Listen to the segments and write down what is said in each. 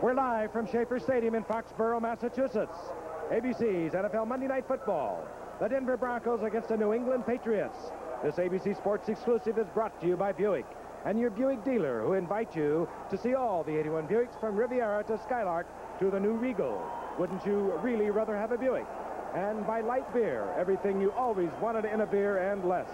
We're live from Schaefer Stadium in Foxborough, Massachusetts. ABC's NFL Monday Night Football. The Denver Broncos against the New England Patriots. This ABC Sports exclusive is brought to you by Buick and your Buick dealer, who invite you to see all the 81 Buicks from Riviera to Skylark to the new Regal. Wouldn't you really rather have a Buick? And by Light Beer, everything you always wanted in a beer and less.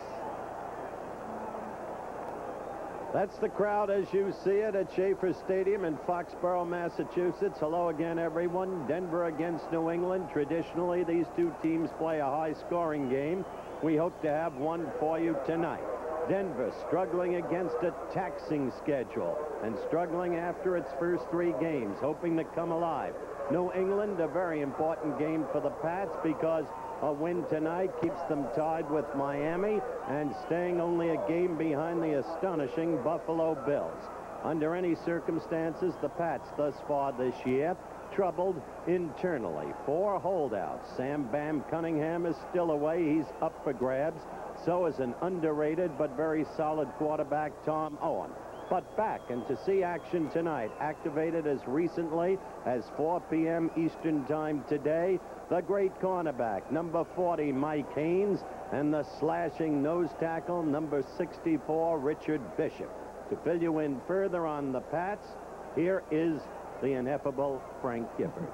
That's the crowd as you see it at Schaefer Stadium in Foxborough, Massachusetts. Hello again, everyone. Denver against New England. Traditionally, these two teams play a high-scoring game. We hope to have one for you tonight. Denver struggling against a taxing schedule and struggling after its first 3 games, hoping to come alive. New England, a very important game for the Pats because a win tonight keeps them tied with Miami and staying only a game behind the astonishing Buffalo Bills. Under any circumstances, the Pats thus far this year troubled internally. 4 holdouts. Sam Bam Cunningham is still away. He's up for grabs. So is an underrated but very solid quarterback, Tom Owen. But back and to see action tonight, activated as recently as 4 p.m. Eastern Time today, the great cornerback, number 40, Mike Haynes, and the slashing nose tackle, number 64, Richard Bishop. To fill you in further on the Pats, here is the ineffable Frank Gifford.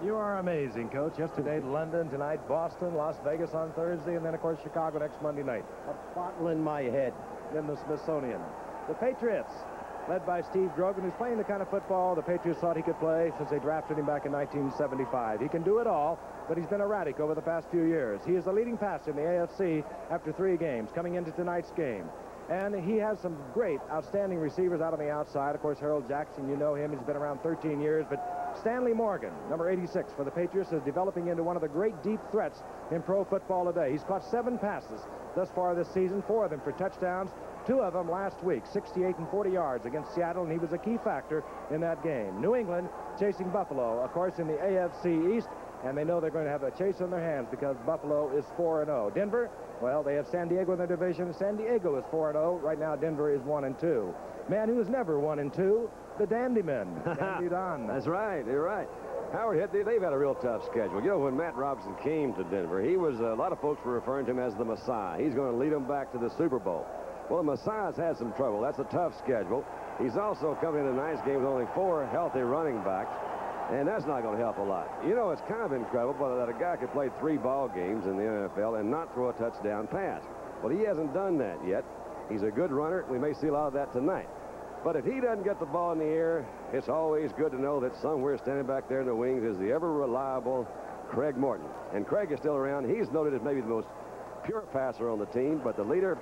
You are amazing, Coach. Yesterday, London, tonight, Boston, Las Vegas on Thursday, and then, of course, Chicago next Monday night. A bottle in my head. Then the Smithsonian. The Patriots, led by Steve Grogan, who's playing the kind of football the Patriots thought he could play since they drafted him back in 1975. He can do it all, but he's been erratic over the past few years. He is the leading passer in the AFC after 3 games, coming into tonight's game. And he has some great, outstanding receivers out on the outside. Of course, Harold Jackson, you know him. He's been around 13 years. But Stanley Morgan, number 86 for the Patriots, is developing into one of the great deep threats in pro football today. He's caught 7 passes thus far this season, 4 of them for touchdowns. 2 of them last week, 68 and 40 yards against Seattle, and he was a key factor in that game. New England chasing Buffalo, of course, in the AFC East, and they know they're going to have a chase on their hands because Buffalo is 4-0. Denver, well, they have San Diego in their division. San Diego is 4-0. Right now, Denver is 1-2. Man who is never 1-2, the Dandy Men. Dandy Don. That's right. You're right. Howard, they've had a real tough schedule. You know, when Matt Robinson came to Denver, he was, a lot of folks were referring to him as the Messiah. He's going to lead them back to the Super Bowl. Well, the Messiah's had some trouble. That's a tough schedule. He's also coming into tonight's game with only 4 healthy running backs, and that's not going to help a lot. You know, it's kind of incredible that a guy could play 3 ball games in the NFL and not throw a touchdown pass. Well, he hasn't done that yet. He's a good runner. We may see a lot of that tonight. But if he doesn't get the ball in the air, it's always good to know that somewhere standing back there in the wings is the ever-reliable Craig Morton. And Craig is still around. He's noted as maybe the most pure passer on the team, but the leader,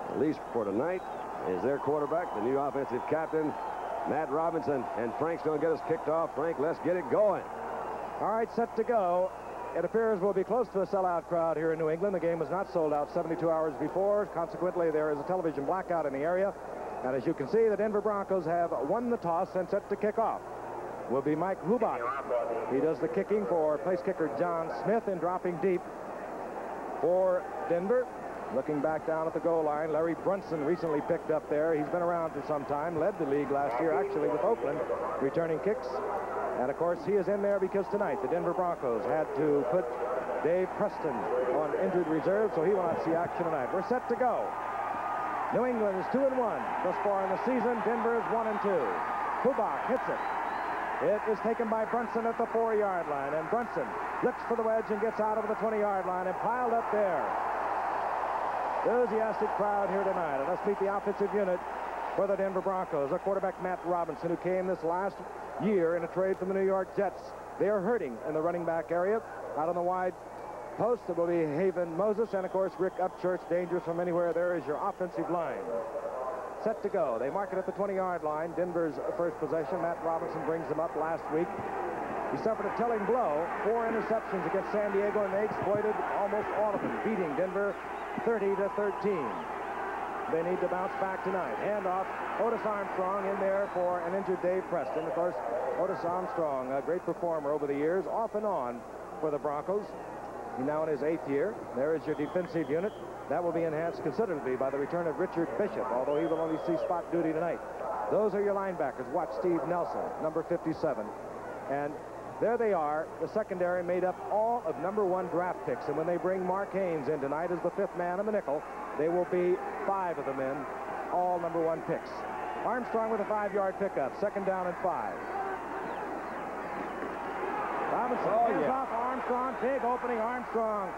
at least for tonight, is their quarterback, the new offensive captain, Matt Robinson. And Frank's going to get us kicked off. Frank, let's get it going. All right, set to go. It appears we'll be close to a sellout crowd here in New England. The game was not sold out 72 hours before. Consequently, there is a television blackout in the area. And as you can see, the Denver Broncos have won the toss and set to kick off. Will be Mike Hubach. He does the kicking for place kicker John Smith, and dropping deep for Denver. Looking back down at the goal line, Larry Brunson recently picked up there. He's been around for some time, led the league last year, actually, with Oakland, returning kicks. And, of course, he is in there because tonight the Denver Broncos had to put Dave Preston on injured reserve, so he will not see action tonight. We're set to go. New England is 2-1 thus far in the season. Denver is 1-2. Hubach hits it. It is taken by Brunson at the 4-yard line, and Brunson looks for the wedge and gets out over the 20-yard line and piled up there. Enthusiastic crowd here tonight. And let's meet the offensive unit for the Denver Broncos. Our quarterback, Matt Robinson, who came this last year in a trade from the New York Jets. They are hurting in the running back area. Out on the wide post, it will be Haven Moses, and, of course, Rick Upchurch, dangerous from anywhere. There is your offensive line. Set to go. They mark it at the 20-yard line. Denver's first possession. Matt Robinson brings them up last week. He suffered a telling blow, 4 interceptions against San Diego, and they exploited almost all of them, beating Denver 30-13. They need to bounce back tonight. Handoff, Otis Armstrong in there for an injured Dave Preston. Of course, Otis Armstrong, a great performer over the years, off and on for the Broncos. He's now in his 8th year. There is your defensive unit. That will be enhanced considerably by the return of Richard Bishop, although he will only see spot duty tonight. Those are your linebackers. Watch Steve Nelson, number 57. And there they are, the secondary made up all of number 1 draft picks. And when they bring Mark Haynes in tonight as the 5th man in the nickel, they will be 5 of the men, all number 1 picks. Armstrong with a 5-yard pickup, 2nd down and 5. Robinson hands off Armstrong, big opening. Armstrong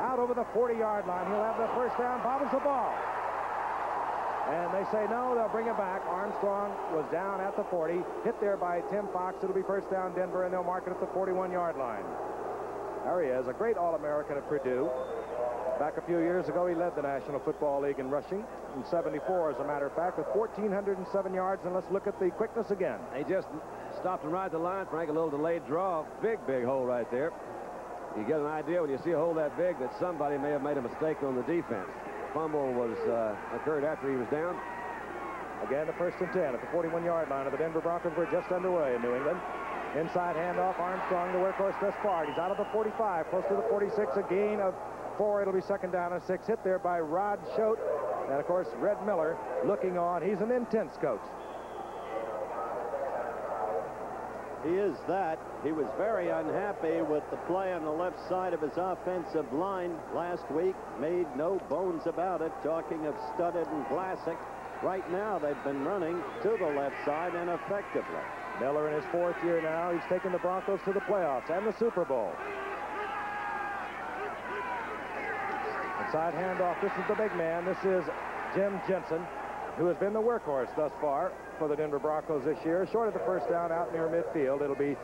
out over the 40-yard line. He'll have the first down, bobbles the ball. And they say no, they'll bring it back. Armstrong was down at the 40, hit there by Tim Fox. It'll be first down Denver, and they'll mark it at the 41-yard line. There he is, a great All-American at Purdue. Back a few years ago, he led the National Football League in rushing in 74, as a matter of fact, with 1,407 yards. And let's look at the quickness again. He just stopped and right the line, Frank, a little delayed draw. Big hole right there. You get an idea when you see a hole that big that somebody may have made a mistake on the defense. Fumble was occurred after he was down. Again, the 1st and 10 at the 41-yard line of the Denver Broncos. We're just underway in New England. Inside handoff, Armstrong, the workhorse thus far. He's out of the 45, close to the 46, a gain of 4. It'll be 2nd down and 6. Hit there by Rod Schote. And, of course, Red Miller looking on. He's an intense coach. He is that. He was very unhappy with the play on the left side of his offensive line last week. Made no bones about it, talking of studded and classic. Right now, they've been running to the left side and effectively. Miller in his 4th year now. He's taken the Broncos to the playoffs and the Super Bowl. Inside handoff. This is the big man. This is Jim Jensen, who has been the workhorse thus far for the Denver Broncos this year. Short of the first down out near midfield. It'll be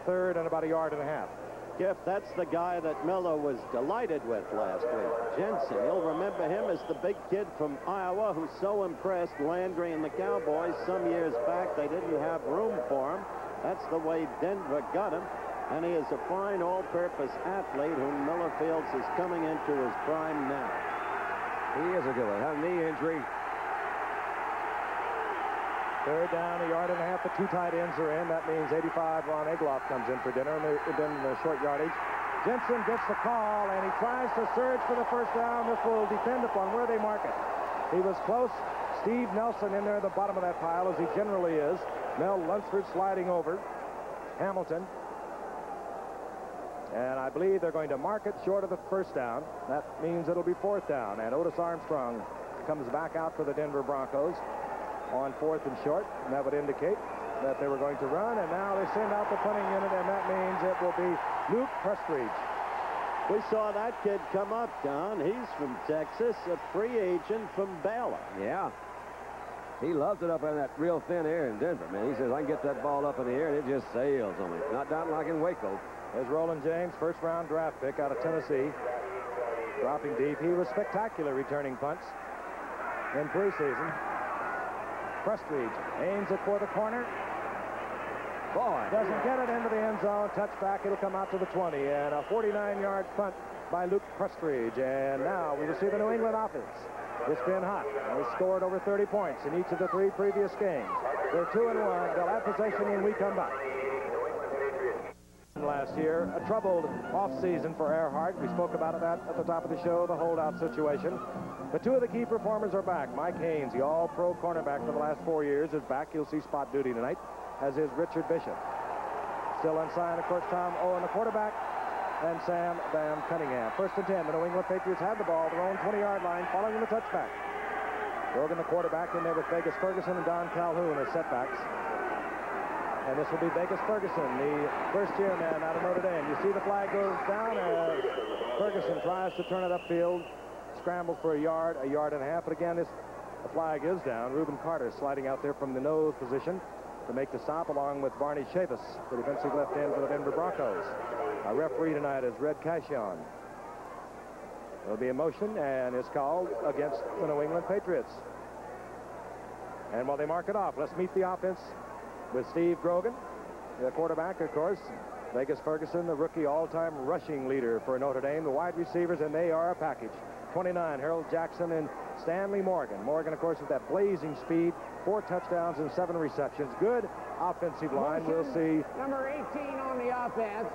3rd and about 1.5 yards. Giff, that's the guy that Miller was delighted with last week. Jensen, you'll remember him as the big kid from Iowa who so impressed Landry and the Cowboys some years back. They didn't have room for him. That's the way Denver got him. And he is a fine all-purpose athlete whom Miller feels is coming into his prime now. He is a good one. Had a knee injury. 3rd down, 1.5 yards. The 2 tight ends are in. That means 85 Ron Egloff comes in for dinner in the short yardage. Jensen gets the call, and he tries to surge for the first down. This will depend upon where they mark it. He was close. Steve Nelson in there at the bottom of that pile, as he generally is. Mel Lunsford sliding over. Hamilton. And I believe they're going to mark it short of the first down. That means it'll be 4th down. And Otis Armstrong comes back out for the Denver Broncos on 4th and short. And that would indicate that they were going to run. And now they send out the punting unit, and that means it will be Luke Prestridge. We saw that kid come up, Don. He's from Texas, a free agent from Baylor. Yeah. He loves it up in that real thin air in Denver, man. He says, I can get that ball up in the air, and it just sails on me. Not down like in Waco. There's Roland James, 1st-round draft pick out of Tennessee. Dropping deep. He was spectacular returning punts in preseason. Prestridge aims it for the corner. Boy. Doesn't get it into the end zone. Touchback. It'll come out to the 20. And a 49-yard punt by Luke Prestridge. And now we will see the New England offense. It's been hot. They scored over 30 points in each of the 3 previous games. They're 2-1. They'll have possession when we come back. Last year, a troubled offseason for Earhart. We spoke about that at the top of the show, the holdout situation. But 2 of the key performers are back. Mike Haynes, the all-pro cornerback for the last 4 years, is back. He'll see spot duty tonight, as is Richard Bishop. Still unsigned, of course, Tom Owen, the quarterback, and Sam Bam Cunningham. 1st and 10. The New England Patriots had the ball at their own 20-yard line following the touchback. Brogan, the quarterback, in there with Vegas Ferguson and Don Calhoun as setbacks. And this will be Vegas Ferguson, the first-year man out of Notre Dame. You see the flag goes down as Ferguson tries to turn it upfield, scrambles for a yard and a half. But again, the flag is down. Reuben Carter sliding out there from the nose position to make the stop, along with Barney Chavis, the defensive left end for the Denver Broncos. Our referee tonight is Red Cashion. There'll be a motion, and it's called against the New England Patriots. And while they mark it off, let's meet the offense with Steve Grogan, the quarterback, of course. Vegas Ferguson, the rookie all-time rushing leader for Notre Dame. The wide receivers, and they are a package. 29, Harold Jackson and Stanley Morgan. Morgan, of course, with that blazing speed, 4 touchdowns and 7 receptions. Good offensive line. We'll see. Number 18 on the offense.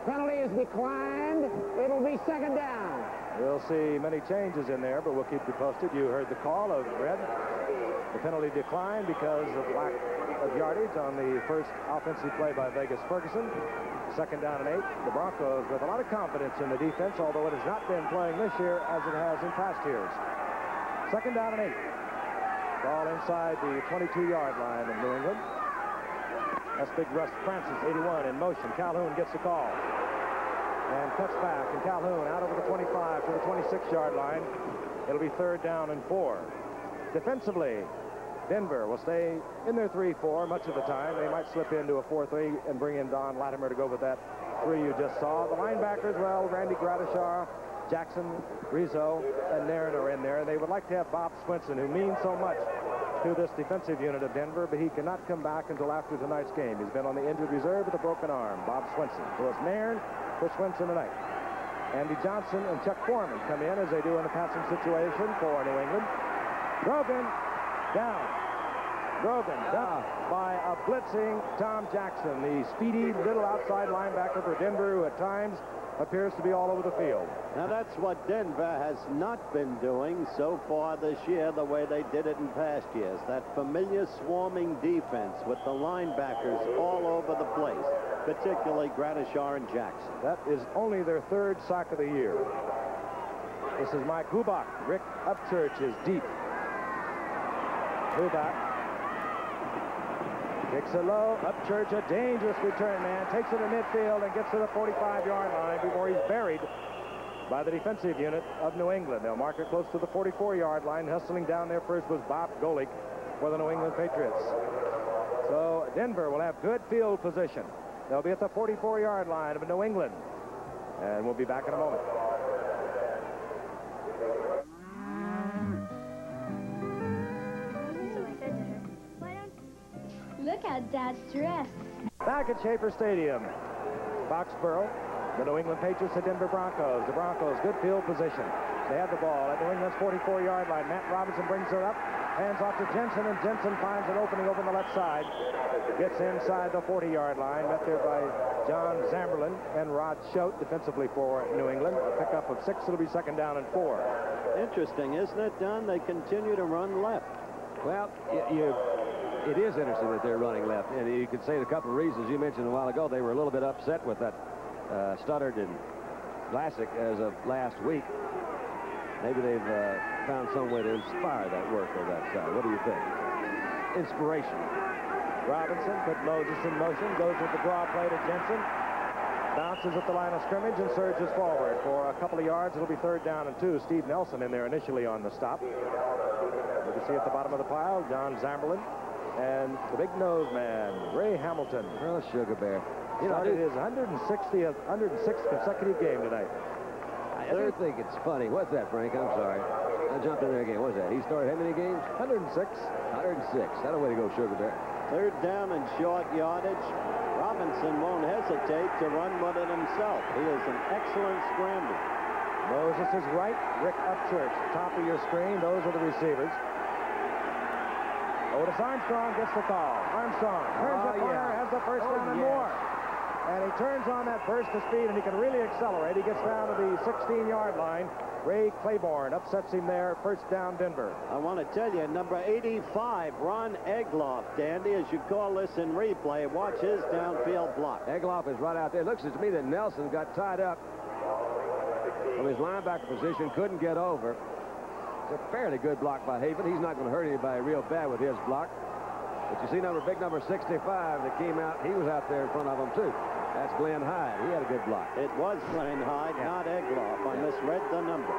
Penalty is declined. It'll be 2nd down. We'll see many changes in there, but we'll keep you posted. You heard the call of Red. The penalty declined because of lack of yardage on the first offensive play by Vegas Ferguson. Second down and 8. The Broncos with a lot of confidence in the defense, although it has not been playing this year as it has in past years. Second down and 8. Ball inside the 22-yard line of New England. That's big Russ Francis, 81, in motion. Calhoun gets the call and cuts back, and Calhoun out over the 25 to the 26-yard line. It'll be third down and 4. Defensively, Denver will stay in their 3-4 much of the time. They might slip into a 4-3 and bring in Don Latimer to go with that 3 you just saw. The linebackers, well, Randy Gradishar, Jackson, Rizzo, and Nairn are in there. They would like to have Bob Swinson, who means so much to this defensive unit of Denver, but he cannot come back until after tonight's game. He's been on the injured reserve with a broken arm. Bob Swinson. So it's Nairn for Swinson tonight. Andy Johnson and Chuck Foreman come in as they do in the passing situation for New England. Grogan down. Grogan dumped by a blitzing Tom Jackson, the speedy little outside linebacker for Denver, who at times appears to be all over the field. Now that's what Denver has not been doing so far this year, the way they did it in past years. That familiar swarming defense with the linebackers all over the place, particularly Gradishar and Jackson. That is only their third sack of the year. This is Mike Hubach. Rick Upchurch is deep. Hubach kicks it low. Upchurch, a dangerous return man, takes it to midfield and gets to the 45-yard line before he's buried by the defensive unit of New England. They'll mark it close to the 44-yard line. Hustling down there first was Bob Golick for the New England Patriots. So Denver will have good field position. They'll be at the 44-yard line of New England. And we'll be back in a moment. Look at Dad's dress. Back at Schaefer Stadium. Foxborough, the New England Patriots, the Denver Broncos. The Broncos, good field position. They have the ball at New England's 44-yard line. Matt Robinson brings it up. Hands off to Jensen, and Jensen finds an opening over on the left side. Gets inside the 40-yard line. Met there by John Zamberlin and Rod Schote defensively for New England. A pickup of 6. It'll be second down and 4. Interesting, isn't it, Don? They continue to run left. Well, it is interesting that they're running left, and you could say a couple of reasons. You mentioned a while ago they were a little bit upset with that Studdard and Vlasic as of last week. Maybe they've found some way to inspire that work on that side. What do you think? Inspiration. Robinson put Moses in motion, goes with the draw play to Jensen. Bounces at the line of scrimmage and surges forward for a couple of yards. It'll be third down and 2. Steve Nelson in there initially on the stop. You can see at the bottom of the pile, John Zamberlin and the big nose man, Ray Hamilton. Well, Sugar Bear. You know, it is 106th consecutive game tonight. I think it's funny. What's that, Frank? I'm sorry. I jumped in there again. What's that? He started how many games? 106. 106. That a way to go, Sugar Bear. Third down and short yardage. Robinson won't hesitate to run with it himself. He is an excellent scrambler. Moses is right. Rick Upchurch, top of your screen. Those are the receivers. Otis Armstrong gets the call. Armstrong turns the corner, has the first down and more. And he turns on that burst of speed, and he can really accelerate. He gets down to the 16-yard line. Ray Claiborne upsets him there. First down, Denver. I want to tell you, number 85, Ron Egloff, Dandy, as you call this in replay, watch his downfield block. Egloff is right out there. It looks to me that Nelson got tied up from his linebacker position, couldn't get over. It's a fairly good block by Haven. He's not going to hurt anybody real bad with his block. But you see big number 65 that came out. He was out there in front of him, too. That's Glenn Hyde. He had a good block. It was Glenn Hyde, not Egloff. I misread the number.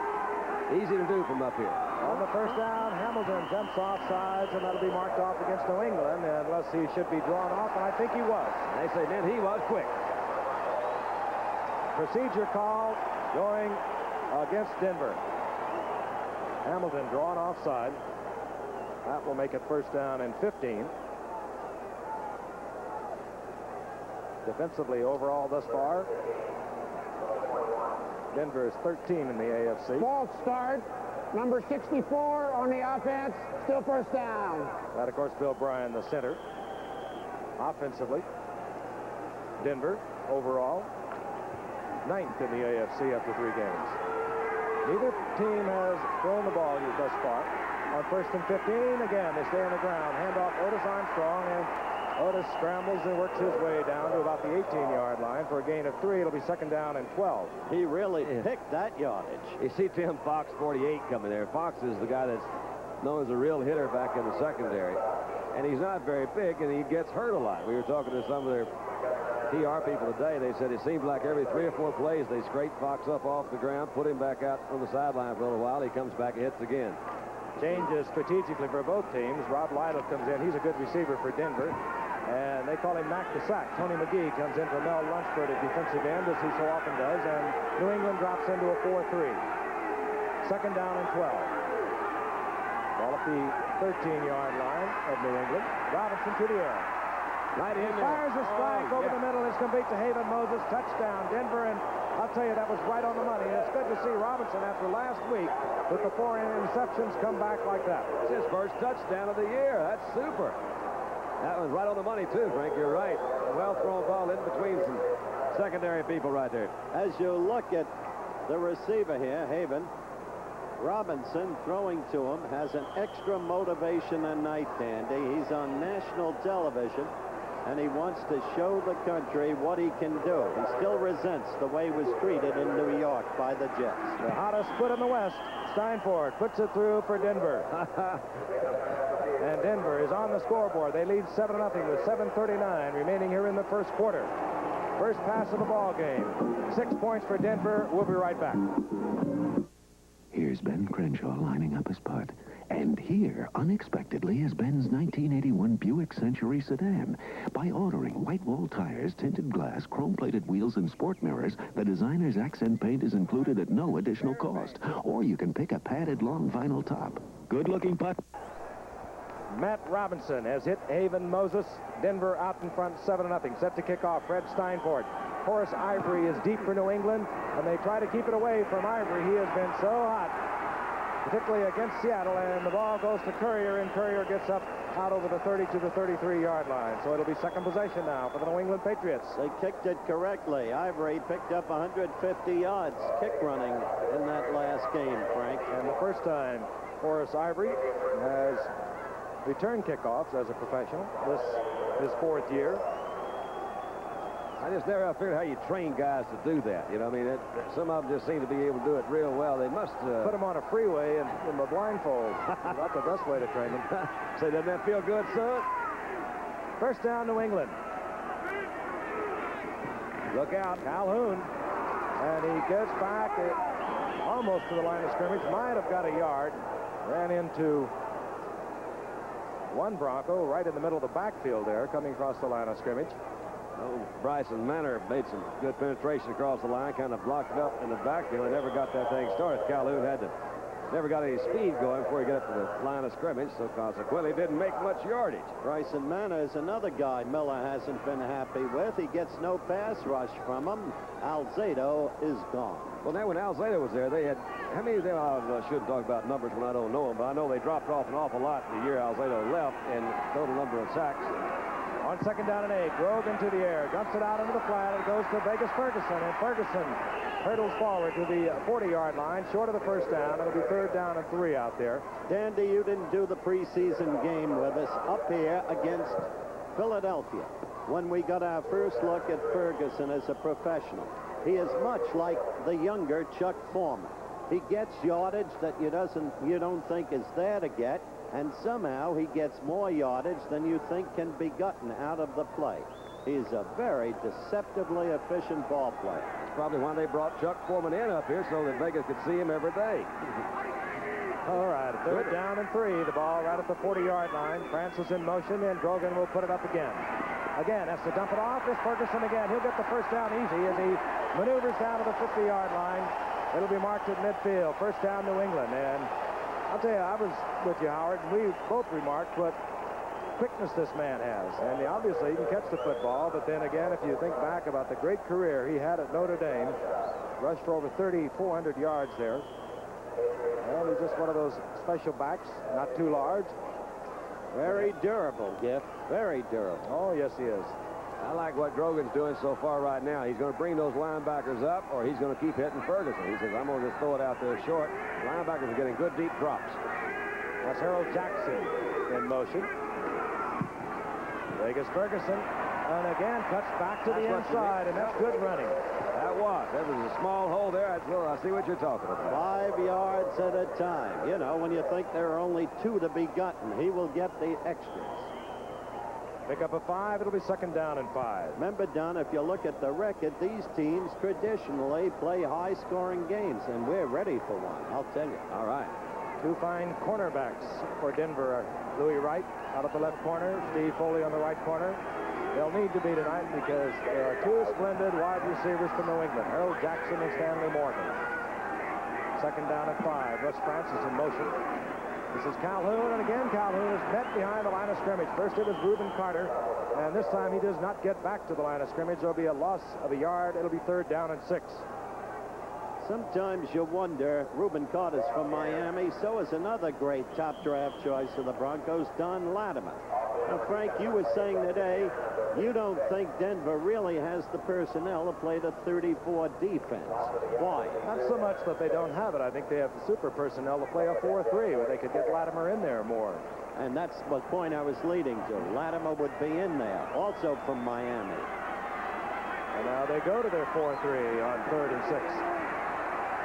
Easy to do from up here. On the first down, Hamilton jumps off sides, and that'll be marked off against New England, unless he should be drawn off, and I think he was. They say then he was quick. Procedure call going against Denver. Hamilton drawn offside. That will make it first down and 15. Defensively overall thus far, Denver is 13 in the AFC. False start. Number 64 on the offense. Still first down. That, of course, Bill Bryan, the center. Offensively, Denver overall 9th in the AFC after 3 games. Neither team has thrown the ball thus far On 1st and 15, again, they stay on the ground. Handoff Otis Armstrong, and Otis scrambles and works his way down to about the 18-yard line for a gain of 3. It'll be 2nd down and 12. He really picked that yardage. You see Tim Fox, 48, coming there. Fox is the guy that's known as a real hitter back in the secondary. And he's not very big, and he gets hurt a lot. We were talking to some of their PR people today. They said it seems like every 3 or 4 plays they scrape Fox up off the ground, put him back out on the sideline for a little while. He comes back and hits again. Changes strategically for both teams. Rob Lytle comes in. He's a good receiver for Denver. And they call him Mac the Sack. Tony McGee comes in for Mel Lunsford at defensive end, as he so often does. And New England drops into a 4-3. 2nd down and 12. Ball at the 13-yard line of New England. Robinson to the air. Right in there. Fires a strike over the middle. It's complete to Haven Moses. Touchdown, Denver. And I'll tell you, that was right on the money. And it's good to see Robinson, after last week, with the 4 interceptions, come back like that. It's his first touchdown of the year. That's super. That was right on the money, too, Frank. You're right. A well-thrown ball in between some secondary people right there. As you look at the receiver here, Haven, Robinson throwing to him has an extra motivation than night, Dandy. He's on national television, and he wants to show the country what he can do. He still resents the way he was treated in New York by the Jets. The hottest foot in the West, Steinfort, puts it through for Denver. And Denver is on the scoreboard. They lead 7-0 with 7:39 remaining here in the first quarter. First pass of the ball game. 6 points for Denver. We'll be right back. Here's Ben Crenshaw lining up his putt. And here, unexpectedly, is Ben's 1981 Buick Century sedan. By ordering white wall tires, tinted glass, chrome-plated wheels, and sport mirrors, the designer's accent paint is included at no additional cost. Or you can pick a padded long vinyl top. Good-looking putt. Matt Robinson has hit Haven Moses. Denver out in front, 7-0. Set to kick off, Fred Steinfort. Horace Ivory is deep for New England, and they try to keep it away from Ivory. He has been so hot, particularly against Seattle, and the ball goes to Courier, and Courier gets up out over the 30 to the 33-yard line. So it'll be second possession now for the New England Patriots. They kicked it correctly. Ivory picked up 150 yards kick running in that last game, Frank. And the first time Horace Ivory has returned kickoffs as a professional. This his 4th year. I just never figured how you train guys to do that. You know, I mean, some of them just seem to be able to do it real well. They must put them on a freeway and give them a blindfold. That's the best way to train them. Say, doesn't that feel good, son? First down, New England. Look out, Calhoun. And he gets back almost to the line of scrimmage. Might have got a yard. Ran into one Bronco right in the middle of the backfield there, coming across the line of scrimmage. Oh, Bryson Manor made some good penetration across the line, kind of blocked it up in the backfield and never got that thing started. Calhoun never got any speed going before he got up to the line of scrimmage, so consequently didn't make much yardage. Bryson Manor is another guy Miller hasn't been happy with. He gets no pass rush from him. Alzado is gone. Well, then when Alzado was there, they had, how many of them, I shouldn't talk about numbers when I don't know them, but I know they dropped off an awful lot the year Alzado left in total number of sacks. On 2nd down and 8, Grogan to the air, dumps it out into the flat, and it goes to Vegas Ferguson, and Ferguson hurdles forward to the 40-yard line, short of the first down. It'll be 3rd down and 3 out there. Dandy, you didn't do the preseason game with us up here against Philadelphia when we got our first look at Ferguson as a professional. He is much like the younger Chuck Foreman. He gets yardage that you don't think is there to get, and somehow he gets more yardage than you think can be gotten out of the play. He's a very deceptively efficient ball player. That's probably why they brought Chuck Foreman in up here, so that Vegas could see him every day. All right, 3rd down and 3. The ball right at the 40-yard line. Francis in motion, and Grogan will put it up again. Again, has to dump it off. It's Ferguson again. He'll get the first down easy as he maneuvers down to the 50-yard line. It'll be marked at midfield. First down, New England. And I'll tell you, I was with you, Howard, and we both remarked what quickness this man has. And obviously, he can catch the football, but then again, if you think back about the great career he had at Notre Dame, rushed for over 3,400 yards there. Well, he's just one of those special backs, not too large. Very durable, Giff. Very durable. Oh, yes, he is. I like what Grogan's doing so far right now. He's going to bring those linebackers up, or he's going to keep hitting Ferguson. He says, I'm going to just throw it out there short. The linebackers are getting good deep drops. That's Harold Jackson in motion. Vegas Ferguson, and again cuts back to the inside, and that's good running. That was a small hole there. I see what you're talking about. 5 yards at a time. You know, when you think there are only 2 to be gotten, he will get the extras. Pick up a 5. It'll be second down and 5. Remember, Don, if you look at the record, these teams traditionally play high-scoring games, and we're ready for one, I'll tell you. All right. 2 fine cornerbacks for Denver. Louis Wright out of the left corner, Steve Foley on the right corner. They'll need to be tonight because there are 2 splendid wide receivers from New England, Harold Jackson and Stanley Morgan. Second down at 5. Russ Francis in motion. This is Calhoun, and again Calhoun is met behind the line of scrimmage. First it was Reuben Carter, and this time he does not get back to the line of scrimmage. There'll be a loss of a yard. It'll be third down and 6. Sometimes you wonder, Reuben Carter's from Miami, so is another great top draft choice of the Broncos, Don Latimer. Now, Frank, you were saying today you don't think Denver really has the personnel to play the 34 defense. Why? Not so much that they don't have it. I think they have the super personnel to play a 4-3 where they could get Latimer in there more. And that's the point I was leading to. Latimer would be in there, also from Miami. And now they go to their 4-3 on third and 6.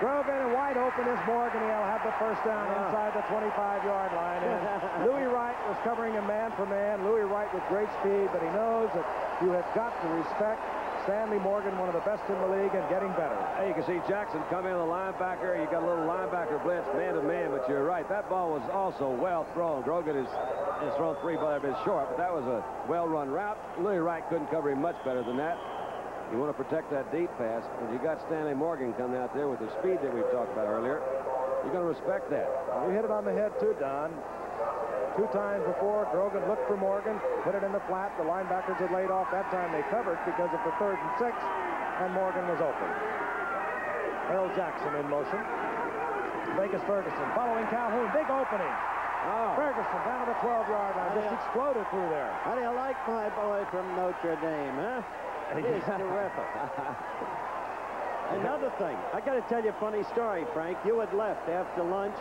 Grogan and wide open is Morgan. He'll have the first down inside the 25-yard line. And Louis Wright was covering him man for man. Louis Wright with great speed, but he knows that you have got to respect Stanley Morgan, one of the best in the league, and getting better. Hey, you can see Jackson come in, the linebacker. You got a little linebacker blitz, man-to-man, but you're right. That ball was also well thrown. Grogan has thrown 3 balls a bit short, but that was a well-run route. Louis Wright couldn't cover him much better than that. You want to protect that deep pass, and you got Stanley Morgan coming out there with the speed that we've talked about earlier. You're going to respect that. You hit it on the head, too, Don. 2 times before, Grogan looked for Morgan, hit it in the flat. The linebackers had laid off. That time they covered because of the third and 6, and Morgan was open. Harold Jackson in motion. Vegas Ferguson following Calhoun. Big opening. Ferguson down to the 12-yard line. Just exploded through there. How do you like my boy from Notre Dame, huh? He's terrific. Another thing, I got to tell you a funny story, Frank. You had left after lunch.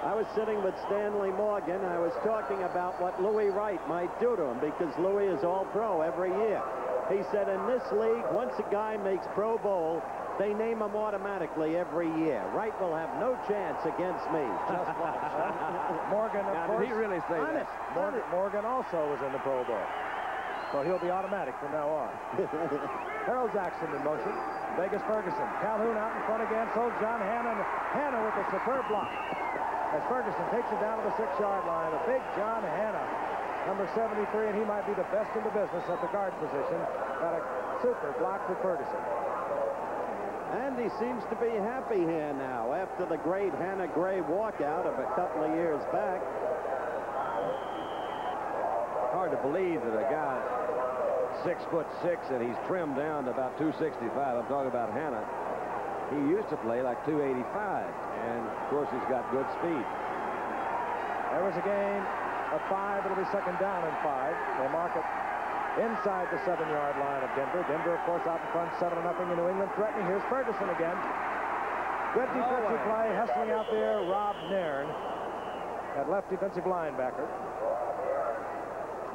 I was sitting with Stanley Morgan. I was talking about what Louis Wright might do to him because Louis is all-pro every year. He said in this league, once a guy makes Pro Bowl, they name him automatically every year. Wright will have no chance against me. Just watch. Morgan, of course. Did he really say that? Morgan also was in the Pro Bowl. So he'll be automatic from now on. Harold Jackson in motion. Vegas Ferguson. Calhoun out in front again. So John Hanna. Hanna with a superb block. As Ferguson takes it down to the 6-yard line. A big John Hanna, number 73, and he might be the best in the business at the guard position. Got a super block for Ferguson. And he seems to be happy here now after the great Hannah Gray walkout of a couple of years back. Hard to believe that a guy 6'6" and he's trimmed down to about 265. I'm talking about Hanna. He used to play like 285, and of course he's got good speed. There was a game of 5. It'll be second down and 5. They mark it inside the 7-yard line of Denver. Denver, of course, out in front, 7-0 in New England. Threatening. Here's Ferguson again. Good defensive play. Hustling out there, Rob Nairn at left defensive linebacker.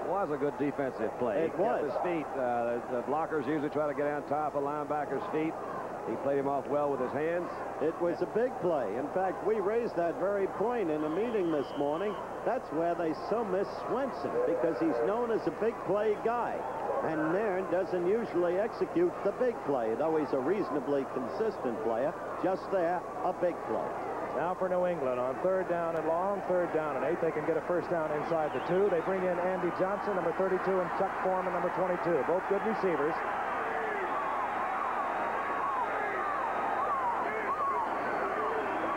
It was a good defensive play. It was. He kept his feet. The blockers usually try to get on top of linebackers' feet. He played him off well with his hands. It was a big play. In fact, we raised that very point in a meeting this morning. That's where they so miss Swenson, because he's known as a big play guy. And Nairn doesn't usually execute the big play, though he's a reasonably consistent player. Just there, a big play. Now for New England on third down and long, third down and 8. They can get a first down inside the 2. They bring in Andy Johnson, number 32, and Chuck Foreman, number 22. Both good receivers.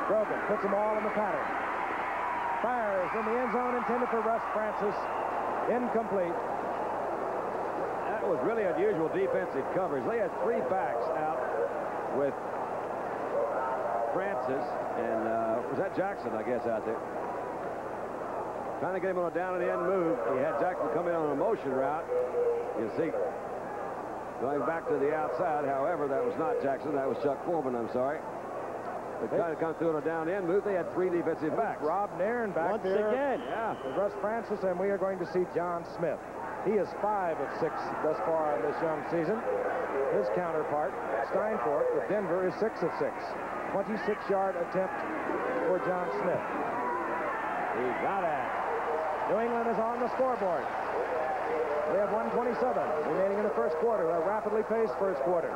Grogan puts them all in the pattern. Fires in the end zone intended for Russ Francis. Incomplete. That was really unusual defensive coverage. They had 3 backs out with Francis, and was that Jackson, I guess, out there? Trying to get him on a down-and-end move. He had Jackson come in on a motion route. You see, going back to the outside. However, that was not Jackson. That was Chuck Foreman, I'm sorry. They tried to come through on a down end move. They had 3 defensive backs. Rob Nairn back Once there. again. Yeah. With Russ Francis, and we are going to see John Smith. He is 5 of 6 thus far in this young season. His counterpart, Steinfort, with Denver, is 6 of 6. 26-yard attempt for John Smith. He got it. New England is on the scoreboard. We have 1:27 remaining in the first quarter, a rapidly paced first quarter.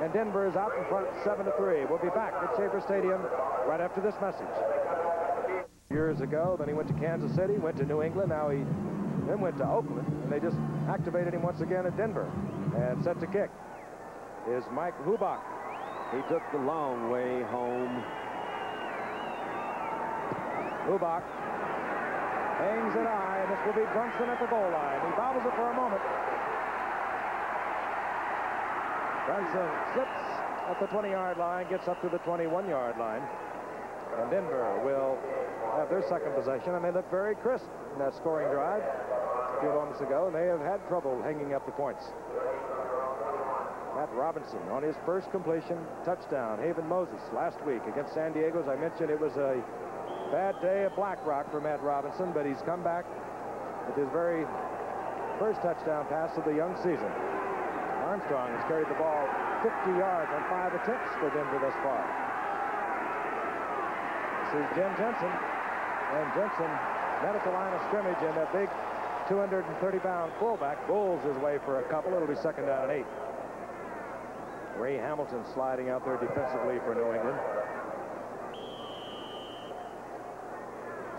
And Denver is out in front 7-3. We'll be back at Schaefer Stadium right after this message. Years ago, then he went to Kansas City, went to New England, now he then went to Oakland, and they just activated him once again at Denver. And set to kick is Mike Hubach. He took the long way home. Hubach hangs it high, and this will be Brunson at the goal line. He bobbles it for a moment. Brunson slips at the 20-yard line, gets up to the 21-yard line. And Denver will have their second possession, and they look very crisp in that scoring drive a few moments ago, and they have had trouble hanging up the points. Matt Robinson on his first completion, touchdown. Haven Moses last week against San Diego. As I mentioned, it was a bad day at Black Rock for Matt Robinson, but he's come back with his very first touchdown pass of the young season. Armstrong has carried the ball 50 yards on 5 attempts for Denver thus far. This is Jim Jensen, and Jensen met at the line of scrimmage, and that big 230-pound fullback bowls his way for a couple. It'll be second down and 8. Ray Hamilton sliding out there defensively for New England.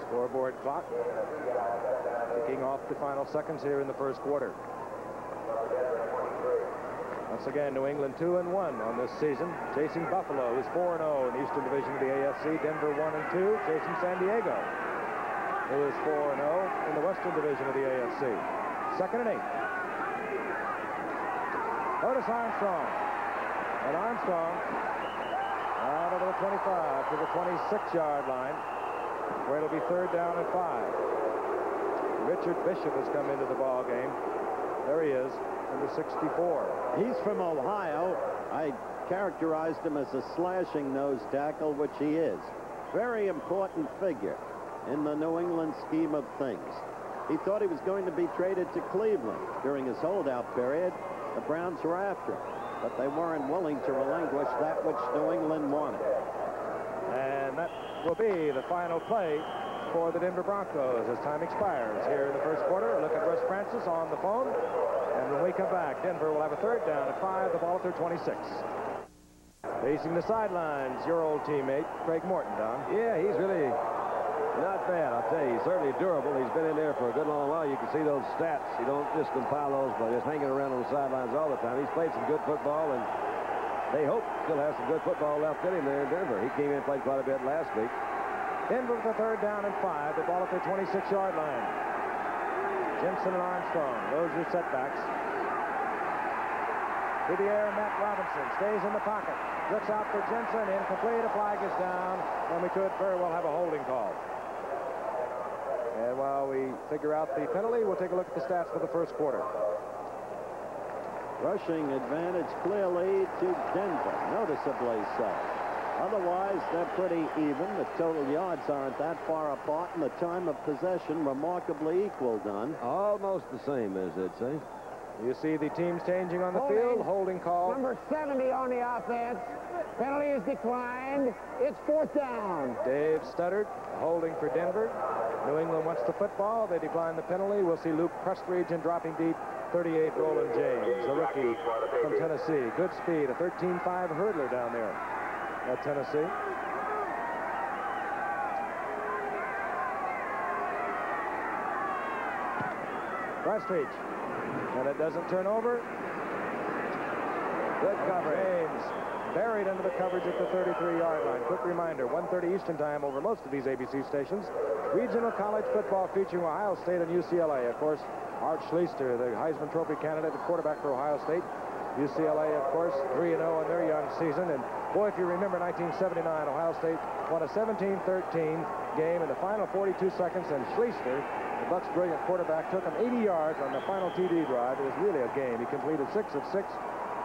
Scoreboard clock ticking off the final seconds here in the first quarter. Once again, New England 2-1 on this season, chasing Buffalo, who's 4-0 in the Eastern Division of the AFC. Denver 1-2, chasing San Diego, who is 4-0 in the Western Division of the AFC. Second and 8. Otis Armstrong. And Armstrong out over the 25 to the 26-yard line, where it'll be third down and 5. Richard Bishop has come into the ball game. There he is, number 64. He's from Ohio. I characterized him as a slashing nose tackle, which he is. Very important figure in the New England scheme of things. He thought he was going to be traded to Cleveland during his holdout period. The Browns were after him, but they weren't willing to relinquish that which New England wanted. And that will be the final play for the Denver Broncos as time expires here in the first quarter. A look at Russ Francis on the phone. And when we come back, Denver will have a third down at 5, the ball at their 26. Facing the sidelines, your old teammate, Craig Morton, Don. Yeah, he's really not bad, I'll tell you. He's certainly durable. He's been in there for a good long while. You can see those stats. You don't just compile those by just hanging around on the sidelines all the time. He's played some good football, and they hope still has some good football left in him there in Denver. He came in and played quite a bit last week. Denver with a third down and 5, the ball at their 26-yard line. Jensen and Armstrong, those are setbacks. To the air, Matt Robinson stays in the pocket. Looks out for Jensen, incomplete, a flag is down, and we could very well have a holding call. And while we figure out the penalty, we'll take a look at the stats for the first quarter. Rushing advantage clearly to Denver, noticeably so. Otherwise, they're pretty even. The total yards aren't that far apart, and the time of possession remarkably equal, Don. Almost the same, as they'd say. You see the teams changing on the field. Holding call. Number 70 on the offense. Penalty is declined. It's fourth down. Dave Studdard holding for Denver. New England wants the football. They decline the penalty. We'll see Luke Prestridge dropping deep. 38, Roland James, a rookie from Tennessee. Good speed, a 13.5 hurdler down there at Tennessee. Prestridge. And it doesn't turn over. Good coverage. James buried under the coverage at the 33-yard line. Quick reminder, 1:30 Eastern time over most of these ABC stations. Regional college football featuring Ohio State and UCLA. Of course, Art Schlichter, the Heisman Trophy candidate, the quarterback for Ohio State. UCLA, of course, 3-0 in their young season. And boy, if you remember 1979, Ohio State won a 17-13 game in the final 42 seconds, and Schlichter, the Bucs' brilliant quarterback, took him 80 yards on the final TD drive. It was really a game. He completed 6 of 6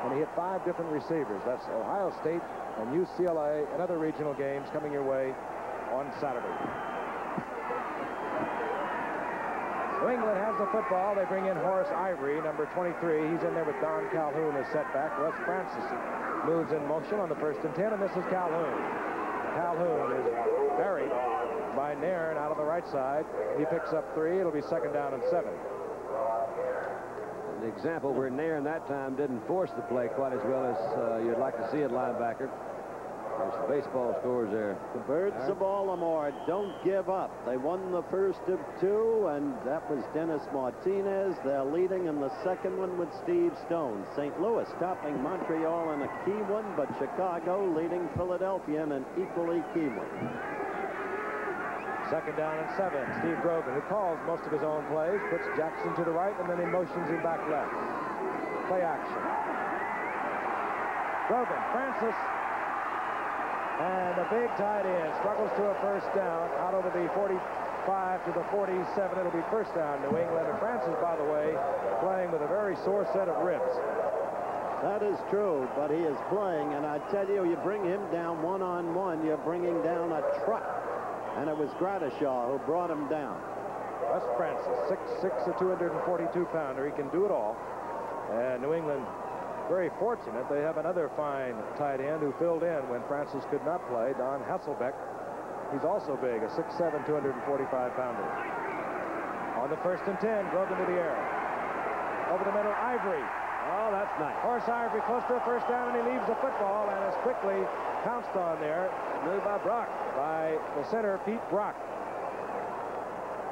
and he hit 5 different receivers. That's Ohio State and UCLA and other regional games coming your way on Saturday. New England has the football. They bring in Horace Ivory, number 23. He's in there with Don Calhoun as setback. Russ Francis moves in motion on the 1st and 10, and this is Calhoun. Calhoun is buried by Nairn out on the right side. He picks up 3. It'll be 2nd down and 7. An example where Nairn that time didn't force the play quite as well as you'd like to see at linebacker. There's the baseball scores there. The Birds of Baltimore don't give up. They won the first of 2, and that was Dennis Martinez. They're leading in the second one with Steve Stone. St. Louis topping Montreal in a key one, but Chicago leading Philadelphia in an equally key one. 2nd down and 7. Steve Grogan, who calls most of his own plays, puts Jackson to the right, and then he motions him back left. Play action. Grogan, Francis, and the big tight end struggles to a 1st down out over the 45 to the 47. It'll be 1st down, New England. And Francis, by the way, playing with a very sore set of ribs. That is true, but he is playing, and I tell you, you bring him down one-on-one, you're bringing down a truck. And it was Gradishaw who brought him down. Wes Francis, 6'6", a 242-pounder. He can do it all. And New England, very fortunate. They have another fine tight end who filled in when Francis could not play, Don Hasselbeck. He's also big, a 6'7", 245-pounder. On the 1st and 10, Grogan to the air. Over the middle, Ivory. Oh, that's nice. Horace Ivory close to a 1st down, and he leaves the football and is quickly pounced on there. Moved by Brock, by the center, Pete Brock.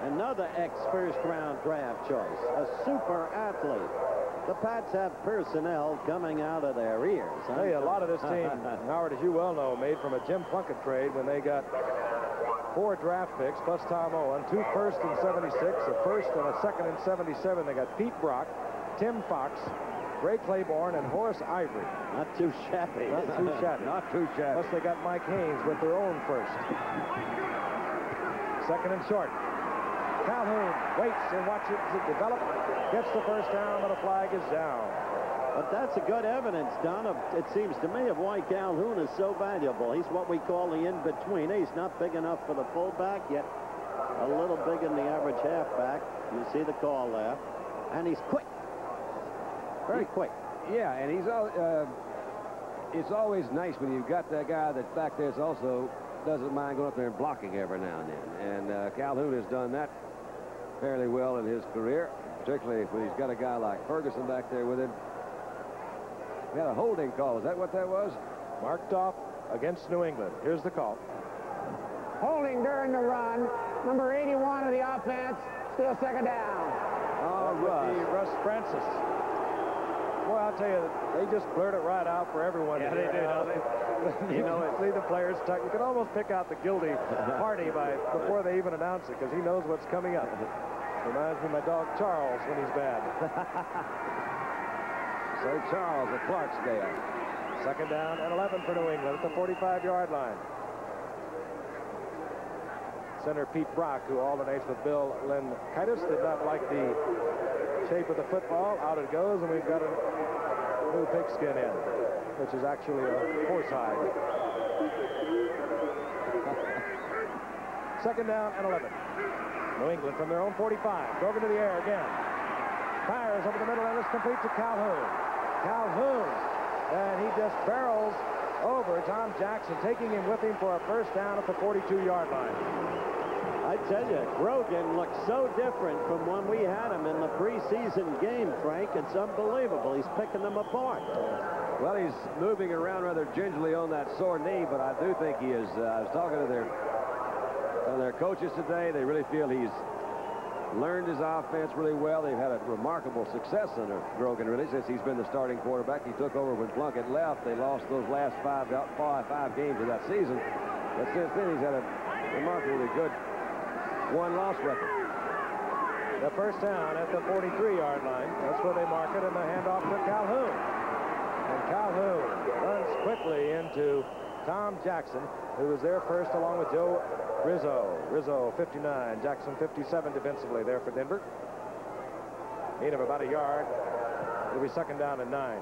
Another ex-first-round draft choice, a super athlete. The Pats have personnel coming out of their ears. Hey, a lot of this team, Howard, as you well know, made from a Jim Plunkett trade when they got 4 draft picks, plus Tom Owen, 2 first in 76, a 1st and a 2nd in 77. They got Pete Brock, Tim Fox, Ray Claiborne, and Horace Ivory. Not too shabby. Not too shabby. Not too shabby. Plus they got Mike Haynes with their own 1st. 2nd and short. Calhoun waits and watches it develop. Gets the 1st down, but a flag is down. But that's a good evidence, Don, it seems to me, of why Calhoun is so valuable. He's what we call the in-between. He's not big enough for the fullback, yet a little big in the average halfback. You see the call there. And he's quick. Very quick. Yeah, and he's it's always nice when you've got that guy that's back there that also doesn't mind going up there and blocking every now and then. And Calhoun has done that fairly well in his career, particularly when he's got a guy like Ferguson back there with him. We had a holding call. Is that what that was? Marked off against New England. Here's the call. Holding during the run. Number 81 of the offense. Still 2nd down. Oh, Russ Francis. Boy, I'll tell you, they just blurt it right out for everyone. Yeah, they do, don't they? You know, leave the players tuck. You can almost pick out the guilty party before they even announce it, because he knows what's coming up. Reminds me of my dog Charles when he's bad. St. Charles at Clarksdale. 2nd down and 11 for New England at the 45-yard line. Center Pete Brock, who alternates with Bill Lenkitis, did not like the shape of the football. Out it goes, and we've got a new pigskin in, which is actually a horsehide. 2nd down and 11. New England from their own 45. Grogan to the air again. Fires over the middle, and it's complete to Calhoun. Calhoun, and he just barrels over Tom Jackson, taking him with him for a 1st down at the 42-yard line. I tell you, Grogan looks so different from when we had him in the preseason game, Frank. It's unbelievable. He's picking them apart. Well, he's moving around rather gingerly on that sore knee, but I do think he is. I was talking to their coaches today. They really feel he's learned his offense really well. They've had a remarkable success under Grogan, really, since he's been the starting quarterback. He took over when Plunkett left. They lost those last five games of that season. But since then, he's had a remarkably good one-loss record. The 1st down at the 43-yard line. That's where they mark it, and the handoff to Calhoun. And Calhoun runs quickly into Tom Jackson, who was there first along with Joe Rizzo. Rizzo 59, Jackson 57 defensively there for Denver. Need of about a yard. It'll be 2nd down and 9.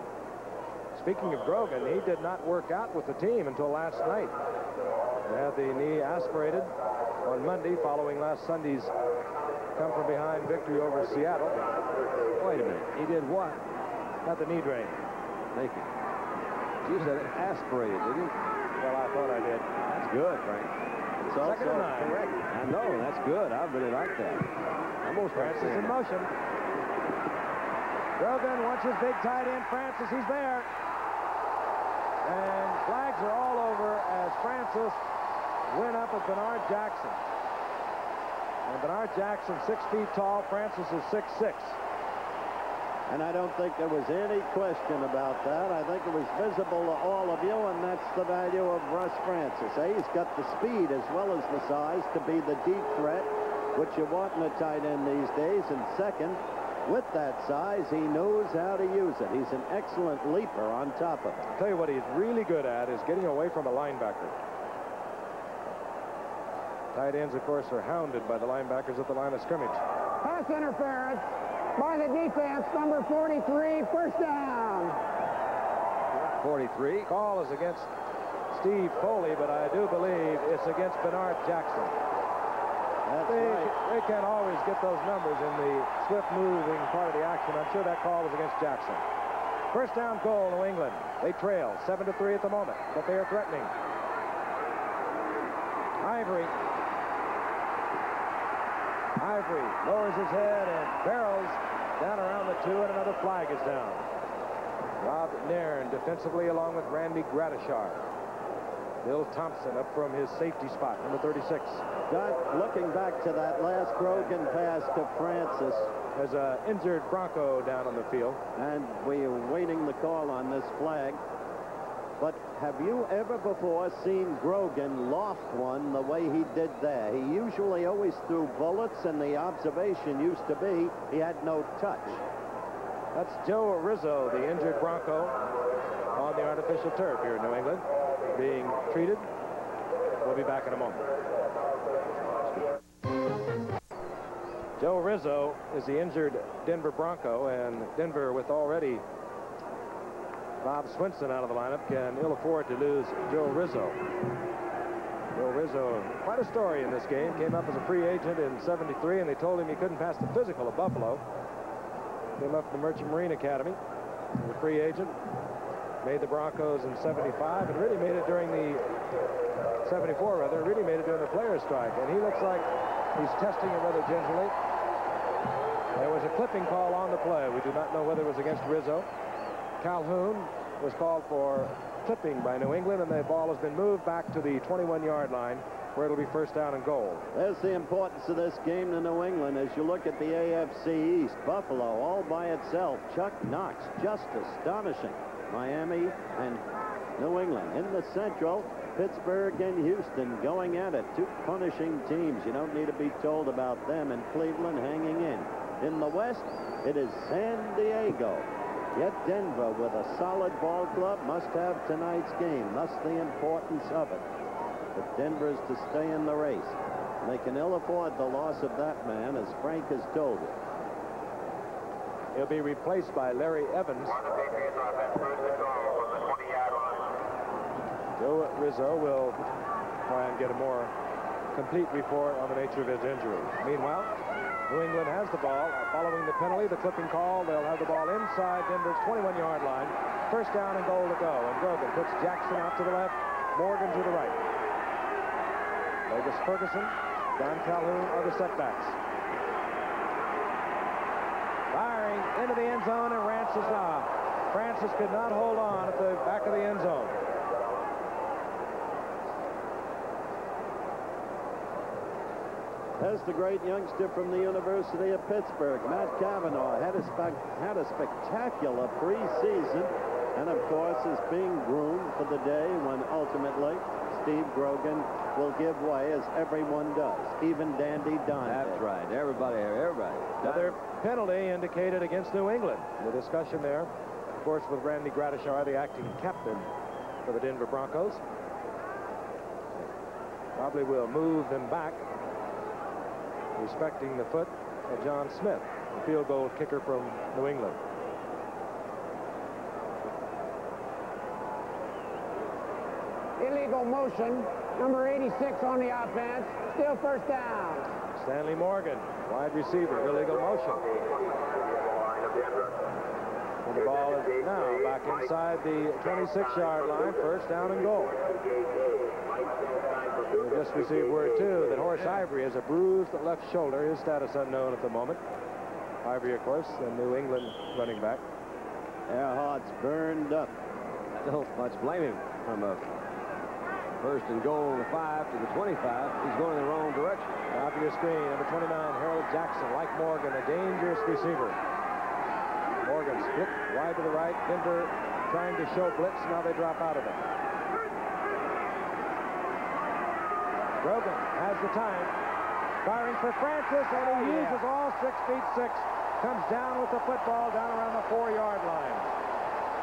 Speaking of Grogan, he did not work out with the team until last night. He had the knee aspirated on Monday following last Sunday's come-from-behind victory over Seattle. Wait a minute. He did what? Got the knee drain. Thank you. You said aspirated, didn't you? Well, I thought I did. That's good, Frank. It's also Second and 9. correct. I know. That's good. I really like that. Almost Francis in motion. Grogan wants his big tight end, Francis. He's there. And flags are all over as Francis went up at Bernard Jackson. And Bernard Jackson, 6 feet tall. Francis is 6'6". And I don't think there was any question about that. I think it was visible to all of you, and that's the value of Russ Francis. He's got the speed as well as the size to be the deep threat, which you want in a tight end these days. And second, with that size, he knows how to use it. He's an excellent leaper on top of it. I'll tell you what he's really good at is getting away from a linebacker. Tight ends, of course, are hounded by the linebackers at the line of scrimmage. Pass interference by the defense, number 43, first down. 43. Call is against Steve Foley, but I do believe it's against Bernard Jackson. That's right. They can't always get those numbers in the swift-moving part of the action. I'm sure that call was against Jackson. First down goal, New England. They trail 7-3 at the moment, but they are threatening. Ivory lowers his head and barrels down around the 2, and another flag is down. Rob Nairn defensively along with Randy Gradishar. Bill Thompson up from his safety spot, number 36. Doug, looking back to that last Grogan pass to Francis. There's an injured Bronco down on the field. And we are waiting the call on this flag. But have you ever before seen Grogan loft one the way he did there? He usually always threw bullets, and the observation used to be he had no touch. That's Joe Rizzo, the injured Bronco, on the artificial turf here in New England, being treated. We'll be back in a moment. Joe Rizzo is the injured Denver Bronco, and Denver, with already Bob Swinson out of the lineup, can ill afford to lose Joe Rizzo. Joe Rizzo, quite a story in this game. Came up as a free agent in '73, and they told him he couldn't pass the physical at Buffalo. Came up from the Merchant Marine Academy as a free agent. Made the Broncos in '75, and really made it during the '74, rather. Really made it during the players' strike. And he looks like he's testing it rather gingerly. There was a clipping call on the play. We do not know whether it was against Rizzo. Calhoun was called for clipping by New England, and the ball has been moved back to the 21-yard line, where it'll be first down and goal. There's the importance of this game to New England. As you look at the AFC East, Buffalo all by itself. Chuck Knox, just astonishing. Miami and New England. In the Central, Pittsburgh and Houston going at it. Two punishing teams. You don't need to be told about them. And Cleveland hanging in. In the West, it is San Diego. Yet Denver, with a solid ball club, must have tonight's game. Thus the importance of it. But Denver is to stay in the race. And they can ill afford the loss of that man, as Frank has told you. He'll be replaced by Larry Evans. Joe Rizzo will try and get a more complete report on the nature of his injury. Meanwhile, New England has the ball. Following the penalty, the clipping call, they'll have the ball inside Denver's 21-yard line. First down and goal to go. And Grogan puts Jackson out to the left, Morgan to the right. Vegas Ferguson, Don Calhoun are the setbacks. Firing into the end zone, and Francis could not hold on at the back of the end zone. There's the great youngster from the University of Pittsburgh, Matt Cavanaugh, had a spectacular preseason, and of course is being groomed for the day when ultimately Steve Grogan will give way, as everyone does, even Dandy Don. That's right. Everybody. Another penalty indicated against New England. The discussion there, of course, with Randy Gradishar, the acting captain for the Denver Broncos. Probably will move them back, respecting the foot of John Smith, the field goal kicker from New England. illegal motion. Number 86 on the offense. Still first down. Stanley Morgan, wide receiver, illegal motion. And the ball is now back inside the 26-yard line, first down and goal. We just received word, too, that Horace Ivory has a bruised left shoulder. His status unknown at the moment. Ivory, of course, the New England running back. Earhart's burned up. Don't much blame him from a first and goal on the 5 to the 25. He's going in the wrong direction. Top of your screen, number 29, Harold Jackson, like Morgan, a dangerous receiver. Morgan split wide to the right. Denver trying to show blitz. Now they drop out of it. Brogan has the time. Firing for Francis, and he uses all 6 feet 6. Comes down with the football down around the 4-yard line.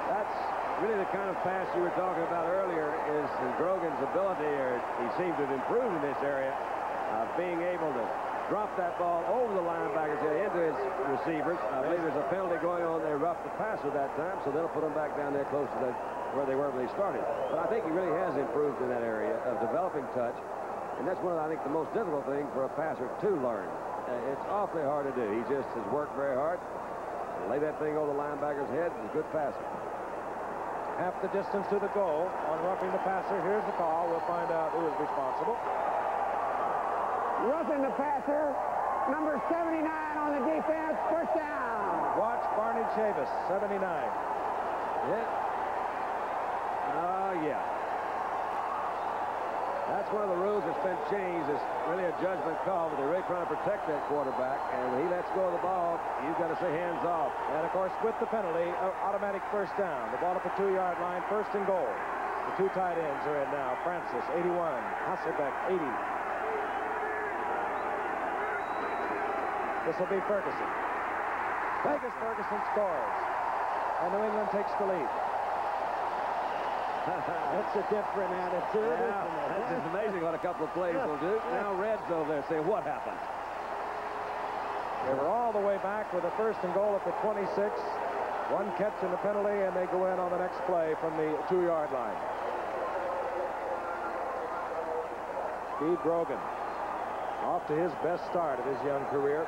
That's really the kind of pass you were talking about earlier is Grogan's ability, or he seems to have improved in this area, being able to drop that ball over the linebackers into his receivers. I believe there's a penalty going on there, rough the passer that time, so they'll put him back down there close to where they were when they started. But I think he really has improved in that area of developing touch, and that's one of, I think, the most difficult things for a passer to learn. It's awfully hard to do. He just has worked very hard. Lay that thing over the linebacker's head. He's a good passer. Half the distance to the goal on roughing the passer. Here's the call. We'll find out who is responsible. Roughing the passer. Number 79 on the defense. First down. Watch Barney Chavis, 79. Yeah. Oh, yeah. That's one of the rules that's been changed. It's really a judgment call, but they're really trying to protect that quarterback. And when he lets go of the ball, you've got to say hands off. And, of course, with the penalty, automatic first down. The ball at the 2-yard line, first and goal. The 2 tight ends are in now. Francis, 81. Hasselbeck, 80. This will be Ferguson. Vegas Ferguson scores. And New England takes the lead. That's a different attitude, isn't it? That's just amazing what a couple of plays will do. Now Red's over there saying, what happened? They were all the way back with a first and goal at the 26. 1 catch in the penalty, and they go in on the next play from the 2-yard line. Steve Brogan, off to his best start of his young career,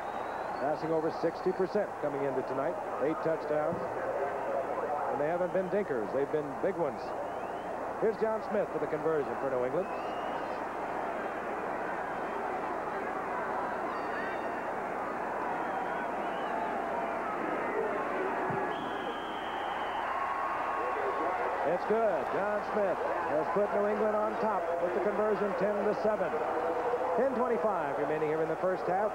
passing over 60% coming into tonight. 8 touchdowns. And they haven't been dinkers. They've been big ones. Here's John Smith for the conversion for New England. It's good. John Smith has put New England on top with the conversion, 10-7. 10:25 remaining here in the first half.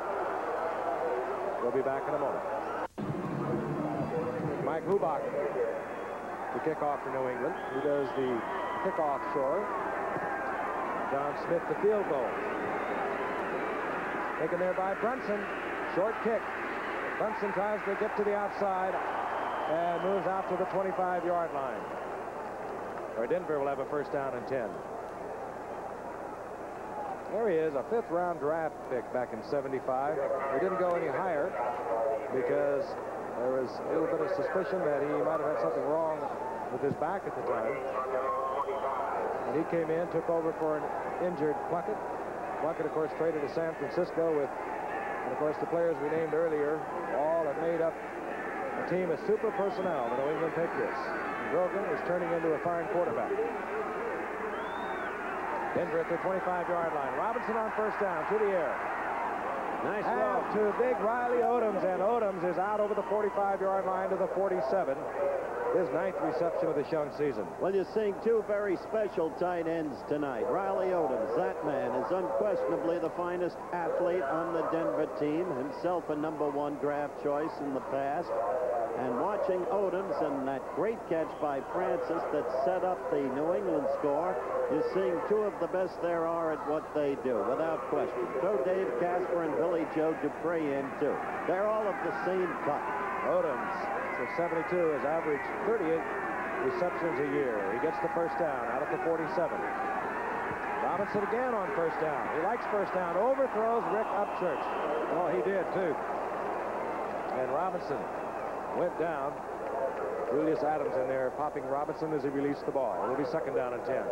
We'll be back in a moment. Mike Hubach, the kickoff for New England. He does the kickoff short. John Smith, the field goal. Taken there by Brunson. Short kick. Brunson tries to get to the outside and moves out to the 25-yard line. Or Denver will have a first down and 10. There he is, a 5th-round draft pick back in '75. We didn't go any higher because there was a little bit of suspicion that he might have had something wrong with his back at the time. And he came in, took over for an injured Plunkett. Plunkett, of course, traded to San Francisco with, and of course, the players we named earlier all have made up a team of super personnel, the New England Patriots. And Brogan is turning into a fine quarterback. Denver at the 25-yard line. Robinson on first down, to the air. Nice Out to big Riley Odoms, and Odoms is out over the 45-yard line to the 47. His 9th reception of the young season. Well, you're seeing 2 very special tight ends tonight. Riley Odoms, that man is unquestionably the finest athlete on the Denver team, himself a #1 draft choice in the past. And watching Odoms and that great catch by Francis that set up the New England score, you're seeing 2 of the best there are at what they do, without question. Throw Dave Casper and Billy Joe Dupree in, too. They're all of the same cut. Odoms, so 72, has averaged 38 receptions a year. He gets the first down out at the 47. Robinson again on first down. He likes first down. Overthrows Rick Upchurch. Oh, he did, too. And Robinson went down Julius Adams in there popping Robinson as he released the ball. It'll be second down and 10.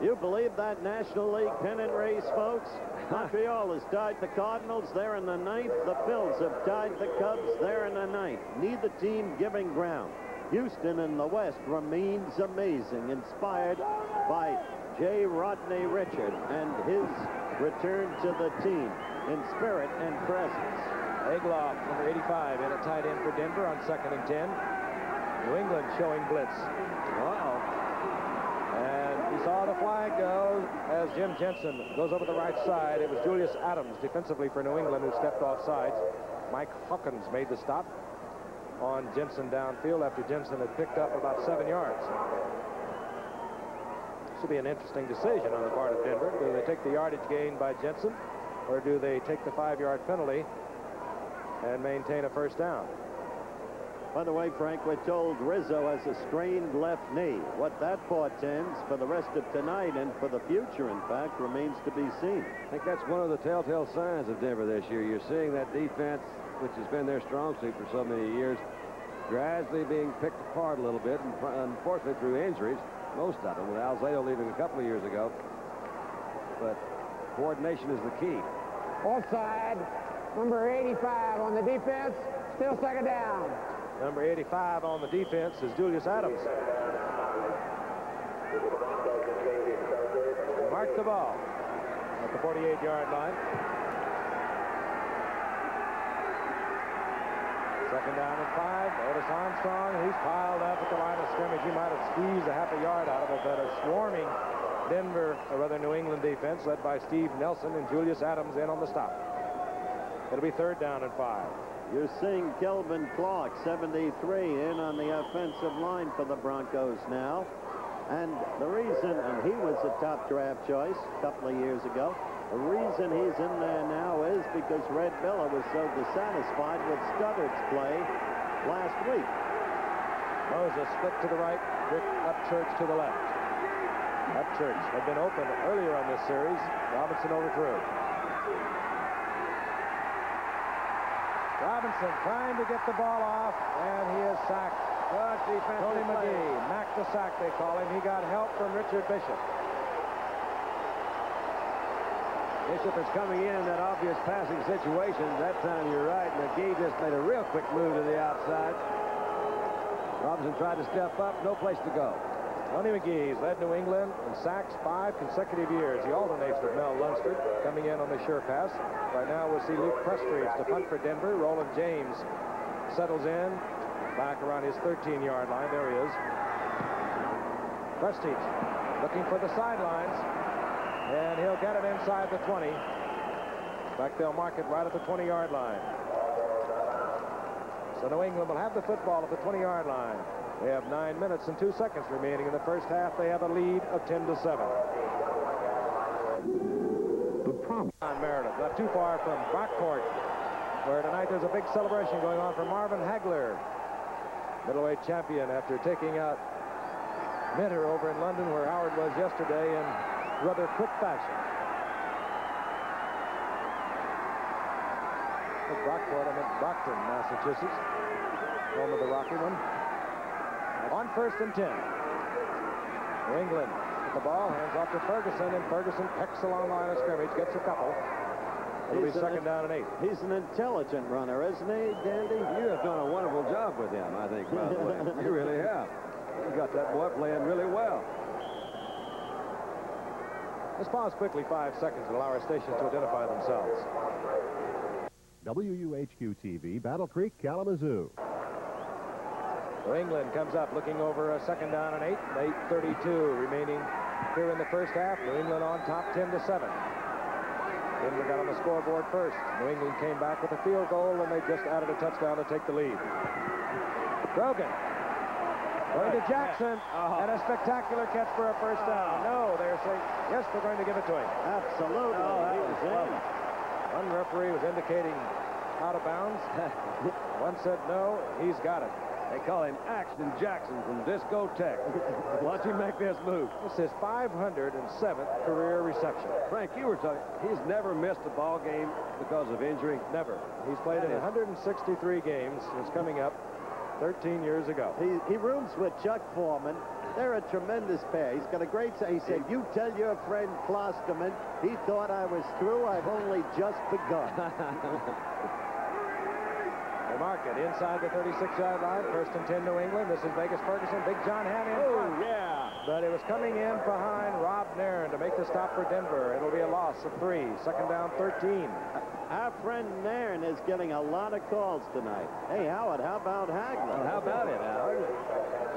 You believe that National League pennant race, folks? Montreal has tied the Cardinals. They're in the 9th. The Phils have tied the Cubs. They're in the 9th. Neither team giving ground. Houston in the West remains amazing, inspired by J. Rodney Richard and his return to the team in spirit and presence. Egloff, number 85, in a tight end for Denver on second and 10. New England showing blitz. And we saw the flag go as Jim Jensen goes over the right side. It was Julius Adams defensively for New England who stepped off sides. Mike Hawkins made the stop on Jensen downfield after Jensen had picked up about 7 yards. This will be an interesting decision on the part of Denver. Do they take the yardage gain by Jensen, or do they take the 5-yard penalty and maintain a first down? By the way, Frank, we're told Rizzo has a strained left knee. What that portends for the rest of tonight and for the future, in fact, remains to be seen. I think that's one of the telltale signs of Denver this year. You're seeing that defense, which has been their strong suit for so many years, gradually being picked apart a little bit, and unfortunately through injuries, most of them, with Alzado leaving a couple of years ago. But coordination is the key. Offside. Number 85 on the defense. Still second down. Number 85 on the defense is Julius Adams. Mark the ball at the 48-yard line. Second down and 5. Otis Armstrong, he's piled up at the line of scrimmage. He might have squeezed a half a yard out of it, but a swarming Denver, or rather New England defense, led by Steve Nelson and Julius Adams in on the stop. It'll be third down and 5. You're seeing Kelvin Clark, 73, in on the offensive line for the Broncos now. And the reason, and he was a top draft choice a couple of years ago, the reason he's in there now is because Red Miller was so dissatisfied with Studdard's play last week. Moses split to the right, Rick Upchurch to the left. Upchurch had been open earlier on this series. Robinson overthrew. Robinson trying to get the ball off, and he is sacked. Good defense. Tony McGee, Mac the sack they call him. He got help from Richard Bishop. Bishop is coming in that obvious passing situation. That time you're right. McGee just made a real quick move to the outside. Robinson tried to step up. No place to go. Tony McGee's led New England in sacks 5 consecutive years. He alternates with Mel Lunsford coming in on the sure pass. Right now we'll see Luke Prestridge to punt for Denver. Roland James settles in back around his 13-yard line. There he is. Prestridge looking for the sidelines, and he'll get it inside the 20. In fact, they'll mark it right at the 20-yard line. So New England will have the football at the 20-yard line. They have 9 minutes and 2 seconds remaining in the first half. They have a lead of 10-7. On Meredith, not too far from Brockport, where tonight there's a big celebration going on for Marvin Hagler, middleweight champion, after taking out Minter over in London, where Howard was yesterday, in rather quick fashion. Brockport, I meant Brockton, Massachusetts, home of the Rocky one. On first and 10. New England with the ball, hands off to Ferguson, and Ferguson pecks along the line of scrimmage, gets a couple. It'll be second down and 8. He's an intelligent runner, isn't he, Dandy? You have done a wonderful job with him, I think, by the way. You really have. You got that boy playing really well. Let's pause quickly 5 seconds and allow our stations to identify themselves. WUHQ-TV, Battle Creek, Kalamazoo. New England comes up looking over a second down and 8. 8:32 remaining here in the first half. New England on top 10-7. Denver got on the scoreboard first. New England came back with a field goal, and they just added a touchdown to take the lead. Grogan going to Jackson, and a spectacular catch for a first down. No, they're saying, yes, we're going to give it to him. Absolutely. He was in. One referee was indicating out of bounds. One said no, he's got it. They call him Action Jackson from Discotheque. Watch him make this move. This is 507th career reception. Frank, you were talking. He's never missed a ball game because of injury. Never. He's played in 163 games since coming up. 13 years ago. He rooms with Chuck Foreman. They're a tremendous pair. He's got a great say. He said, "You tell your friend Klosterman he thought I was through. I've only just begun." They mark it inside the 36-yard line. 1st and 10, New England. This is Vegas Ferguson. Big John Hamm in front. Oh, yeah. But it was coming in behind Rob Nairn to make the stop for Denver. It'll be a loss of 3. 2nd down, 13. Our friend Nairn is getting a lot of calls tonight. Hey, Howard, how about Hagler? Well, how about it, Howard?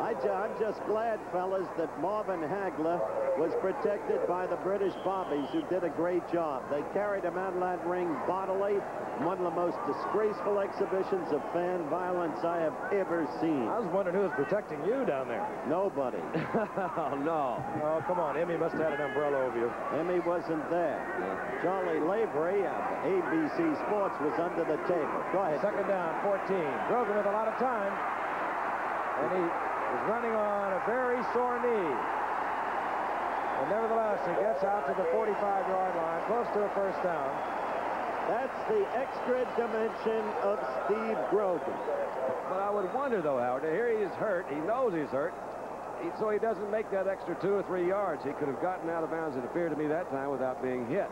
I'm just glad, fellas, that Marvin Hagler was protected by the British Bobbies, who did a great job. They carried him out of that ring bodily. One of the most disgraceful exhibitions of fan violence I have ever seen. I was wondering who was protecting you down there. Nobody. Oh, no. Oh, come on. Emmy must have had an umbrella over you. Emmy wasn't there. Charlie Lavery of ABC Sports was under the table. Go ahead. 2nd down, 14. Grogan with a lot of time. And he is running on a very sore knee. And nevertheless, he gets out to the 45-yard line, close to a 1st down. That's the extra dimension of Steve Grogan. But I would wonder, though, Howard, here he is hurt. He knows he's hurt. So he doesn't make that extra 2 or 3 yards. He could have gotten out of bounds, it appeared to me, that time without being hit.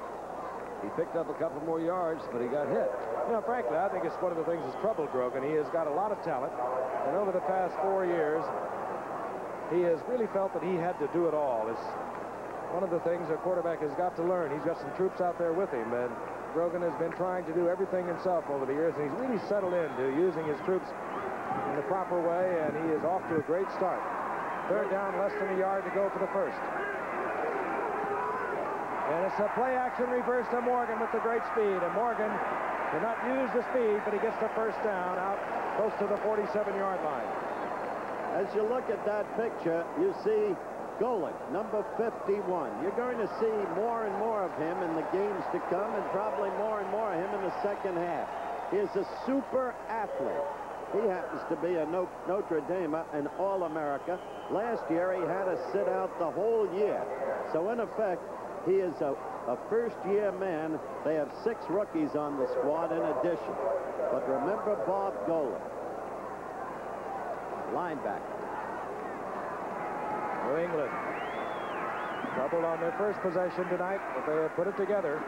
He picked up a couple more yards, but he got hit. You know, frankly, I think it's one of the things that's troubled Grogan. He has got a lot of talent. And over the past 4 years, he has really felt that he had to do it all. It's one of the things a quarterback has got to learn. He's got some troops out there with him, and Grogan has been trying to do everything himself over the years, and he's really settled into using his troops in the proper way, and he is off to a great start. 3rd down, less than a yard to go for the 1st. And it's a play-action reverse to Morgan with the great speed, and Morgan did not use the speed, but he gets the 1st down out close to the 47-yard line. As you look at that picture, you see Golick, number 51. You're going to see more and more of him in the games to come, and probably more and more of him in the second half. He is a super athlete. He happens to be a Notre Dame, an All-America. Last year, he had to sit out the whole year. So, in effect, he is a first-year man. They have 6 rookies on the squad in addition. But remember Bob Golick, linebacker. New England troubled on their first possession tonight, but they have put it together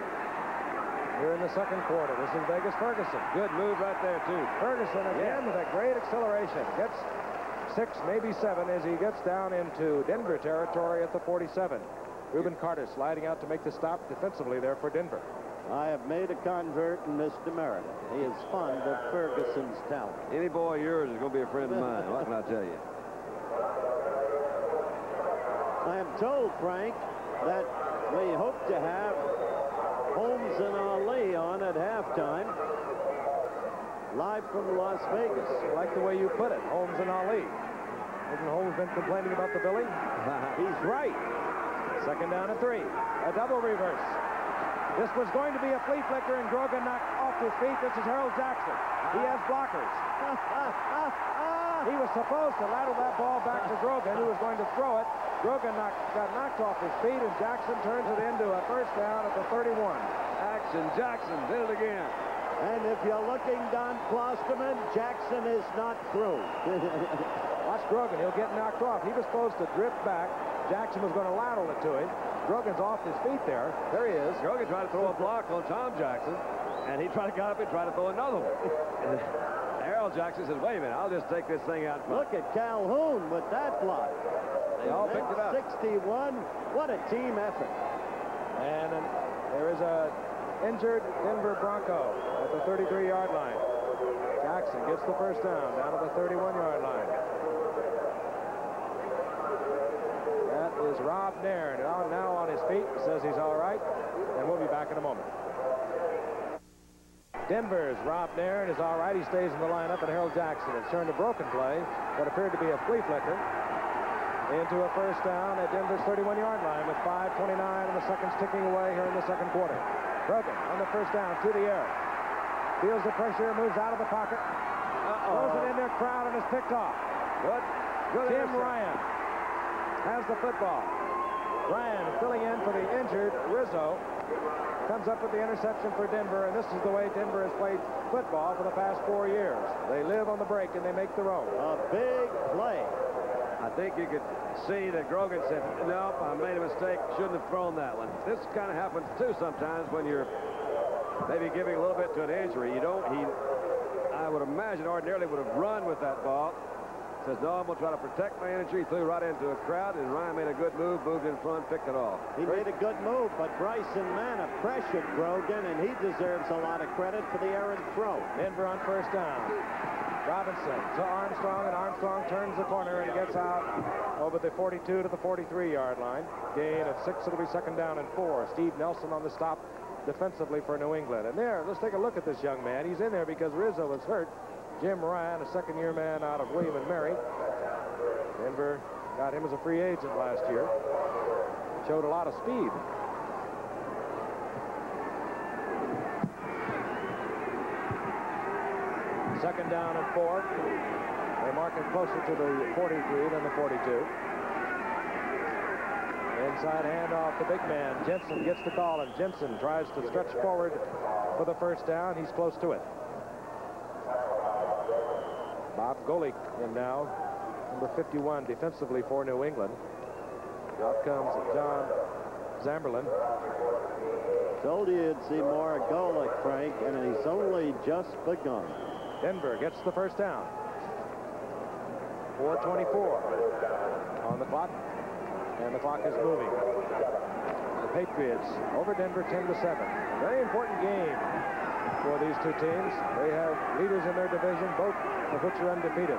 here in the 2nd quarter. This is Vegas Ferguson. Good move right there, too. Ferguson again with a great acceleration. Gets 6, maybe 7 as he gets down into Denver territory at the 47. Reuben Carter sliding out to make the stop defensively there for Denver. I have made a convert in Mr. Meredith. He is fond of Ferguson's talent. Any boy of yours is going to be a friend of mine. What can I tell you? I am told, Frank, that we hope to have Holmes and Ali on at halftime, live from Las Vegas. I like the way you put it, Holmes and Ali. Hasn't Holmes been complaining about the billing? He's right. 2nd down and 3. A double reverse. This was going to be a flea flicker, and Grogan knocked off his feet. This is Harold Jackson. He has blockers. He was supposed to ladle that ball back to Grogan, who was going to throw it. Grogan got knocked off his feet, and Jackson turns it into a 1st down at the 31. Action. Jackson did it again. And if you're looking, Don Klosterman, Jackson is not through. Watch Grogan. He'll get knocked off. He was supposed to drift back. Jackson was going to lateral it to him. Grogan's off his feet there. There he is. Grogan tried to throw a block on Tom Jackson, and he tried to get up and try to throw another one. Harold Jackson says, wait a minute, I'll just take this thing out front. Look at Calhoun with that block. They all picked it up. 61. What a team effort. And there is a injured Denver Bronco at the 33-yard line. Jackson gets the 1st down to the 31-yard line. That is Rob Nairn, now on his feet, says he's all right, and we'll be back in a moment. Denver's Rob Nairn is all right. He stays in the lineup, and Harold Jackson has turned a broken play, what appeared to be a flea flicker, into a 1st down at Denver's 31-yard line with 5:29 and the seconds ticking away here in the 2nd quarter. Grogan on the 1st down through the air. Feels the pressure, moves out of the pocket. Throws it in their crowd and is picked off. Good. Tim Ryan has the football. Ryan filling in for the injured Rizzo. Comes up with the interception for Denver, and this is the way Denver has played football for the past 4 years. They live on the break, and they make their own. A big play. I think you could see that Grogan said, nope, I made a mistake, shouldn't have thrown that one. This kind of happens, too, sometimes when you're maybe giving a little bit to an injury. I would imagine ordinarily would have run with that ball. Says, no, I'm going to try to protect my injury. Threw right into a crowd, and Ryan made a good move, moved in front, picked it off. He made a good move, but Bryson Manna pressured Grogan, and he deserves a lot of credit for the errant throw. Denver on first down. Robinson to Armstrong, and Armstrong turns the corner and gets out over the 42 to the 43-yard line. Gain of 6. It'll be second down and 4. Steve Nelson on the stop defensively for New England. And there, let's take a look at this young man. He's in there because Rizzo was hurt. Jim Ryan, a second-year man out of William & Mary. Denver got him as a free agent last year. Showed a lot of speed. Second down and 4. They mark it closer to the 43 than the 42. Inside handoff, the big man. Jensen gets the call, and Jensen tries to stretch forward for the first down. He's close to it. Bob Golick in now, number 51 defensively for New England. Out comes John Zamberlin. Told you you'd see more of Golick, Frank, and he's only just begun. Denver gets the first down. 4:24 on the clock, and the clock is moving. The Patriots over Denver 10-7. Very important game for these two teams. They have leaders in their division, both of which are undefeated.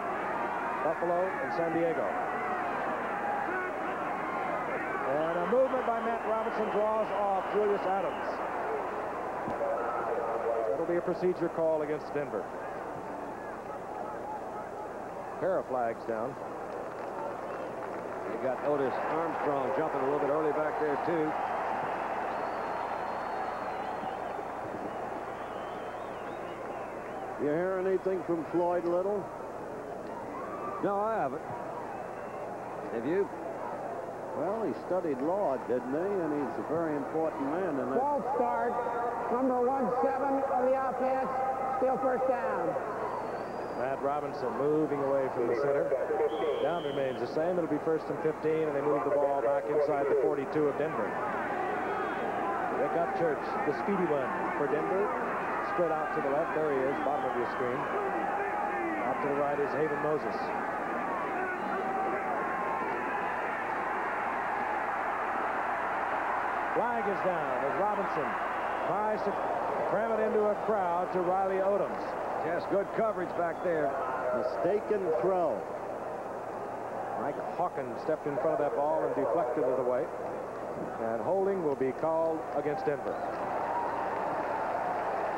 Buffalo and San Diego. And a movement by Matt Robinson draws off Julius Adams. It'll be a procedure call against Denver. Pair of flags down. You got Otis Armstrong jumping a little bit early back there, too. You hear anything from Floyd Little? No, I haven't. Have you? Well, he studied law, didn't he? And he's a very important man in that. False start. Number 17 on the offense. Still first down. Matt Robinson moving away from the center. Down remains the same. It'll be first and 15, and they move the ball back inside the 42 of Denver. Rick Upchurch, the speedy one for Denver. Split out to the left. There he is, bottom of your screen. Out to the right is Haven Moses. Flag is down as Robinson tries to cram it into a crowd to Riley Odoms. Yes, good coverage back there. Mistaken throw. Mike Hawkins stepped in front of that ball and deflected it away. And holding will be called against Denver.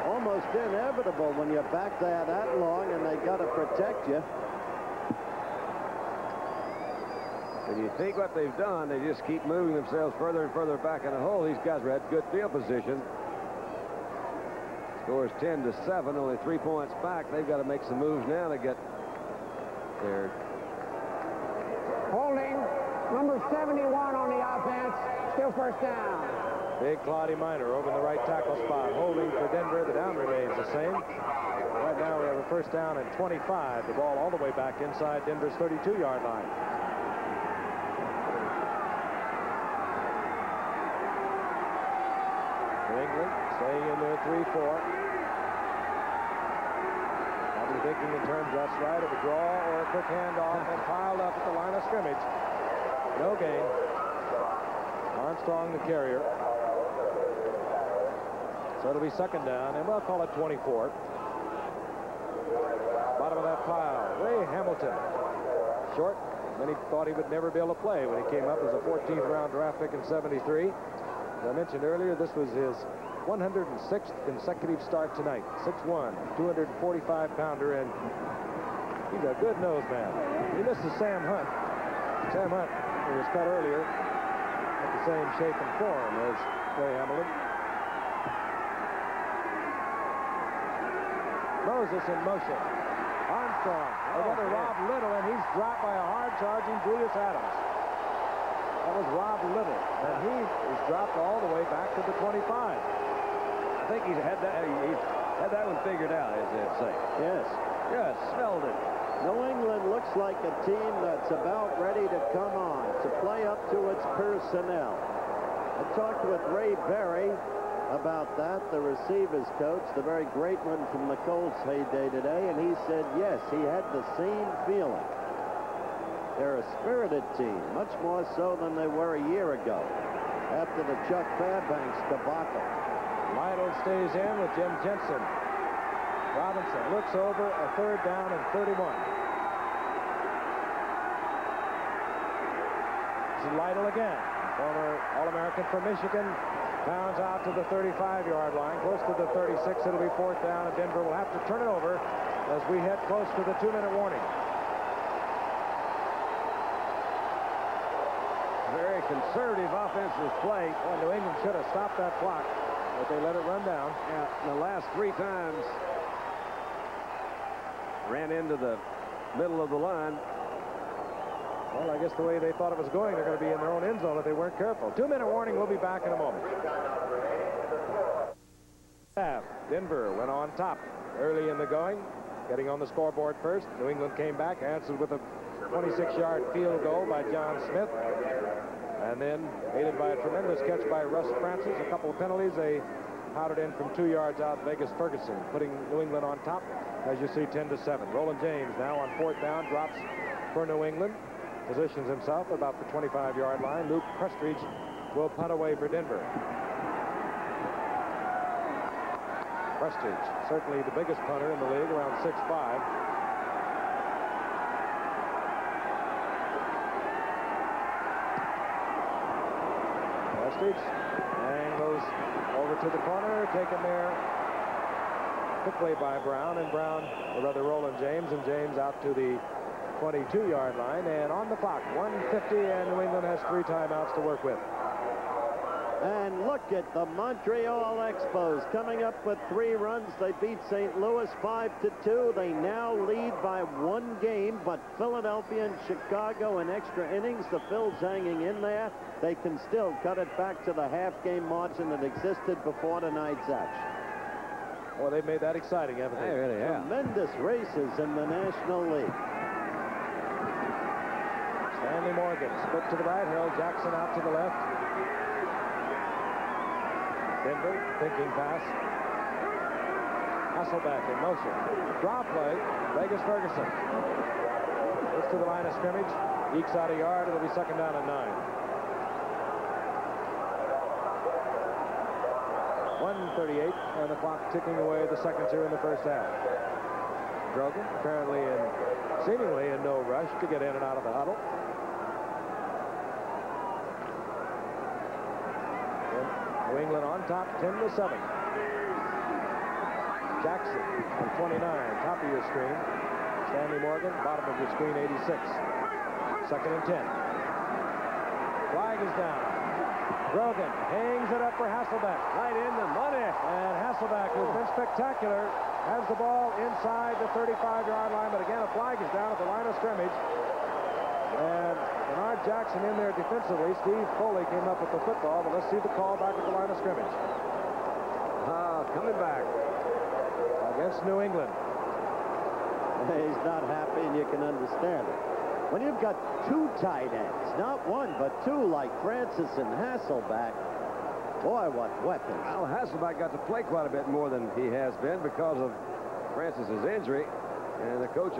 Almost inevitable when you back that long and they got to protect you. When you think what they've done, they just keep moving themselves further and further back in the hole. These guys are at good field position. Scores 10-7, only 3 points back. They've got to make some moves now to get there. Holding. Number 71 on the offense. Still first down. Big Claudia Minor over in the right tackle spot. Holding for Denver. The down remains the same. Right now we have a first down and 25. The ball all the way back inside Denver's 32-yard line. New England staying in their 3-4. Probably thinking in terms that's right of a draw or a quick handoff and piled up at the line of scrimmage. No gain. Armstrong the carrier. So it'll be second down, and we'll call it 24. Bottom of that pile, Ray Hamilton. Short. Many thought he would never be able to play when he came up as a 14th round draft pick in 73. As I mentioned earlier, this was his 106th consecutive start tonight. 6'1", 245-pounder, and he's a good nose man. He misses Sam Hunt. Sam Hunt, who was cut earlier, at the same shape and form as Ray Hamilton. Moses in motion. Armstrong. They're going to rob Little, and he's dropped by a hard-charging Julius Adams. A That was Rob Little, and he was dropped all the way back to the 25. I think he's had that one figured out, as they say. Yes. Yes, smelled it. New England looks like a team that's about ready to come on, to play up to its personnel. I talked with Ray Berry about that, the receivers coach, the very great one from the Colts heyday today, and he said, yes, he had the same feeling. They're a spirited team, much more so than they were a year ago, after the Chuck Fairbanks debacle. Lytle stays in with Jim Jensen. Robinson looks over a 3rd down and 31. This is Lytle again. Former All-American from Michigan. Bounds out to the 35-yard line. Close to the 36. It'll be 4th down, and Denver will have to turn it over as we head close to the 2-minute warning. Very conservative offensive play. Well, New England should have stopped that clock, but they let it run down. Yeah, the last 3 times ran into the middle of the line. Well, I guess the way they thought it was going, they're going to be in their own end zone if they weren't careful. 2-minute warning. We'll be back in a moment. Denver went on top early in the going, getting on the scoreboard first. New England came back, answered with a 26-yard field goal by John Smith. And then, aided by a tremendous catch by Russ Francis, a couple of penalties, they pounded in from 2 yards out Vegas Ferguson, putting New England on top, as you see, 10-7. Roland James now on 4th down, drops for New England, positions himself about the 25-yard line. Luke Prestridge will punt away for Denver. Prestridge, certainly the biggest punter in the league, around 6'5". And goes over to the corner, taken there quickly by Brown, and Brown, or rather Roland James, and James out to the 22-yard line. And on the clock, 1:50, and New England has 3 timeouts to work with. And look at the Montreal Expos coming up with 3 runs. They beat St. Louis 5-2. They now lead by 1 game, but Philadelphia and Chicago in extra innings. The Phils hanging in there. They can still cut it back to the half-game margin that existed before tonight's action. Well, they've made that exciting, haven't they? They really have. Tremendous races in the National League. Stanley Morgan split to the right. Harold Jackson out to the left. Denver thinking pass. Hasselbeck in motion. Draw play. Vegas Ferguson. Gets to the line of scrimmage. Ekes out a yard. It'll be 2nd down and 9. 1:38, and the clock ticking away the seconds here in the first half. Grogan apparently seemingly in no rush to get in and out of the huddle. New England on top, 10-7. Jackson on 29, top of your screen. Stanley Morgan, bottom of your screen, 86. 2nd and 10. Flag is down. Grogan hangs it up for Hasselbeck. Right in the money. And Hasselbeck, who's been spectacular, has the ball inside the 35-yard line. But again, a flag is down at the line of scrimmage. And Bernard Jackson in there defensively. Steve Foley came up with the football, but let's see the call back at the line of scrimmage. Coming back Against New England. He's not happy, and you can understand it. When you've got 2 tight ends, not 1, but 2 like Francis and Hasselbeck, boy, what weapons. Well, Hasselbeck got to play quite a bit more than he has been because of Francis's injury. And the coach,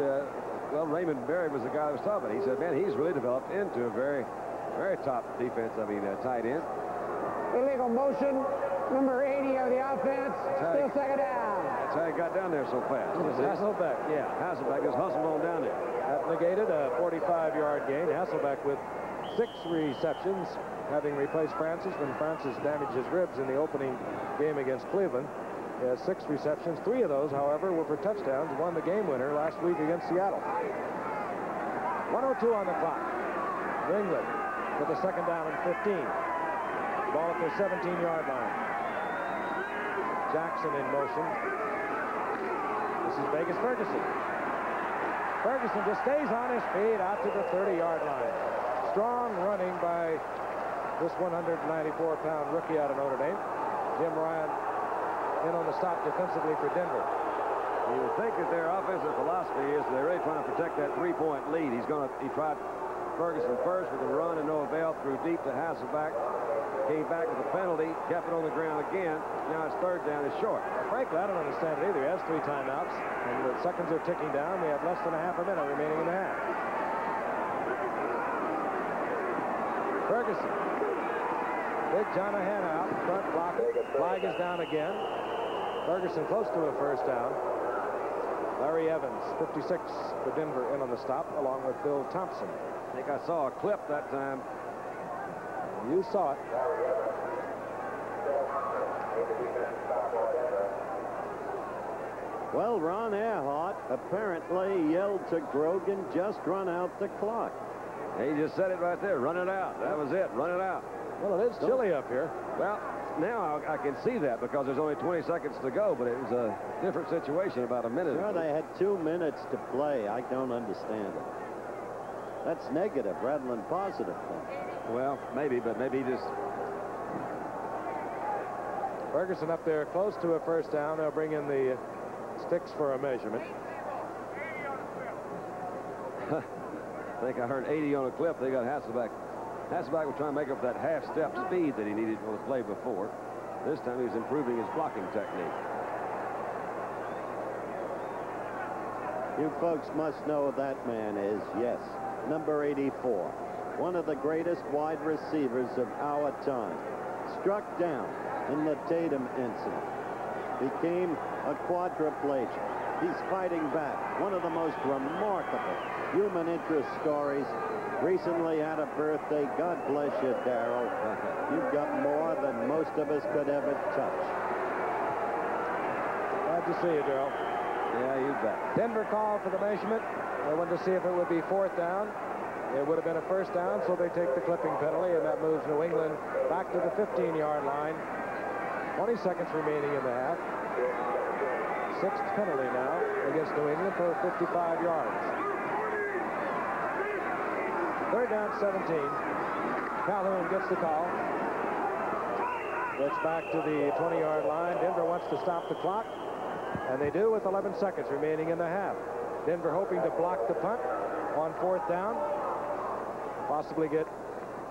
Raymond Berry was the guy that was talking. He said, man, he's really developed into a very, very top defense, tight end. Illegal motion, number 80 of the offense, still 2nd down. That's how he got down there so fast. Hasselbeck, yeah. Hasselbeck just hustled on down there. That negated a 45-yard gain. Hasselbeck with 6 receptions, having replaced Francis when Francis damaged his ribs in the opening game against Cleveland. He has 6 receptions. 3 of those, however, were for touchdowns. Won the game winner last week against Seattle. 1:02 on the clock. New England with a 2nd down and 15. Ball at their 17-yard line. Jackson in motion. This is Vegas Ferguson. Ferguson just stays on his feet out to the 30-yard line. strong running by this 194-pound rookie out of Notre Dame. Jim Ryan in on the stop defensively for Denver. You would think that their offensive philosophy is they're really trying to protect that three-point lead. He tried Ferguson first with a run and no avail, threw deep to Hasselback. Came back with a penalty, kept it on the ground again. Now his third down is short. Frankly, I don't understand it either. He has 3 timeouts, and the seconds are ticking down. We have less than a half a minute remaining in the half. Ferguson. Big Jonahan out, front block. Flag is down again. Ferguson close to a first down. Larry Evans, 56 for Denver, in on the stop, along with Bill Thompson. I think I saw a clip that time. You saw it. Well, Ron Earhart apparently yelled to Grogan, just run out the clock. He just said it right there. Run it out. That was it. Run it out. Well, it is chilly up here. Well, now I can see that because there's only 20 seconds to go, but it was a different situation about a minute. Sure, they had 2 minutes to play. I don't understand it. That's negative rather than positive. Well, maybe, but maybe just... Ferguson up there close to a first down. They'll bring in the sticks for a measurement. I think I heard 80 on a clip. They got Hasselback. Hasselback was trying to make up that half-step speed that he needed on the play before. This time he's improving his blocking technique. You folks must know who that man is. Yes, number 84. One of the greatest wide receivers of our time. Struck down in the Tatum incident. Became a quadriplegic. He's fighting back. One of the most remarkable human interest stories. Recently had a birthday. God bless you, Darrell. You've got more than most of us could ever touch. Glad to see you, Darrell. Yeah, you bet. Denver called for the measurement. They wanted to see if it would be 4th down. It would have been a first down, so they take the clipping penalty, and that moves New England back to the 15-yard line. 20 seconds remaining in the half. 6th penalty now against New England for 55 yards. 3rd down, 17. Calhoun gets the call. Gets back to the 20-yard line. Denver wants to stop the clock, and they do with 11 seconds remaining in the half. Denver hoping to block the punt on 4th down. Possibly get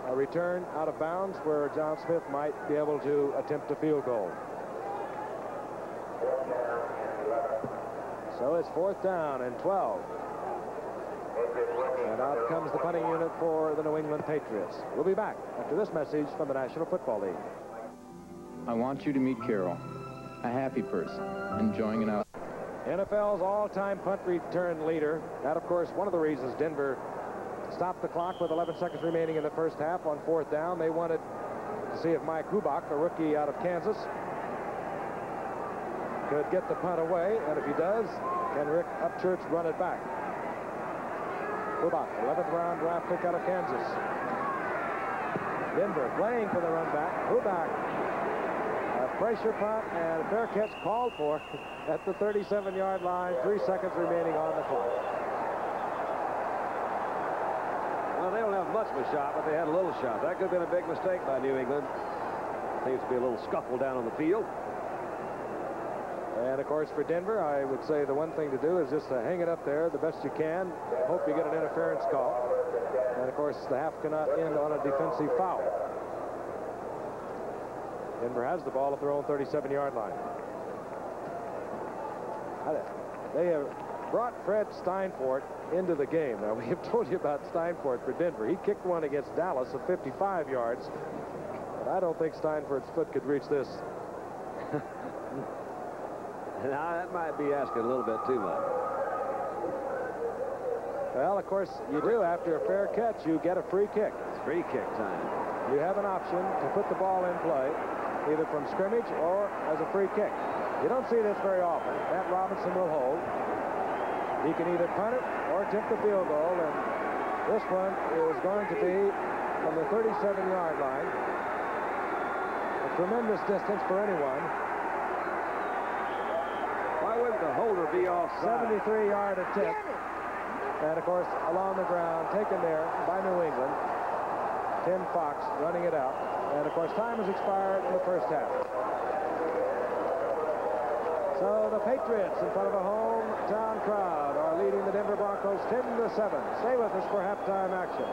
a return out of bounds where John Smith might be able to attempt a field goal. So it's 4th down and 12. And out comes the punting unit for the New England Patriots. We'll be back after this message from the National Football League. I want you to meet Carroll, a happy person, enjoying an out. NFL's all-time punt return leader. That, of course, one of the reasons Denver stopped the clock with 11 seconds remaining in the first half on 4th down. They wanted to see if Mike Hubach, a rookie out of Kansas, could get the punt away, and if he does, can Rick Upchurch run it back? Hubach, 11th round draft pick out of Kansas. Denver playing for the run back. Hubach, a pressure punt and a fair catch called for at the 37-yard line. 3 seconds remaining on the clock. Well, they don't have much of a shot, but they had a little shot. That could have been a big mistake by New England. Seems to be a little scuffle down on the field. And, of course, for Denver, I would say the one thing to do is just to hang it up there the best you can. Hope you get an interference call. And, of course, the half cannot end on a defensive foul. Denver has the ball at their own 37-yard line. They have brought Fred Steinfort into the game. Now, we have told you about Steinfort for Denver. He kicked one against Dallas of 55 yards. But I don't think Steinfort's foot could reach this. Now, that might be asking a little bit too much. Well, of course, you do. After a fair catch, you get a free kick. It's free kick time. You have an option to put the ball in play, either from scrimmage or as a free kick. You don't see this very often. Matt Robinson will hold. He can either punt it or attempt the field goal, and this one is going to be from the 37-yard line. A tremendous distance for anyone. Why wouldn't the holder be offside? 73-yard attempt. And, of course, along the ground, taken there by New England. Tim Fox running it out. And, of course, time has expired in the first half. So the Patriots, in front of a hometown crowd, are leading the Denver Broncos 10-7. Stay with us for halftime action.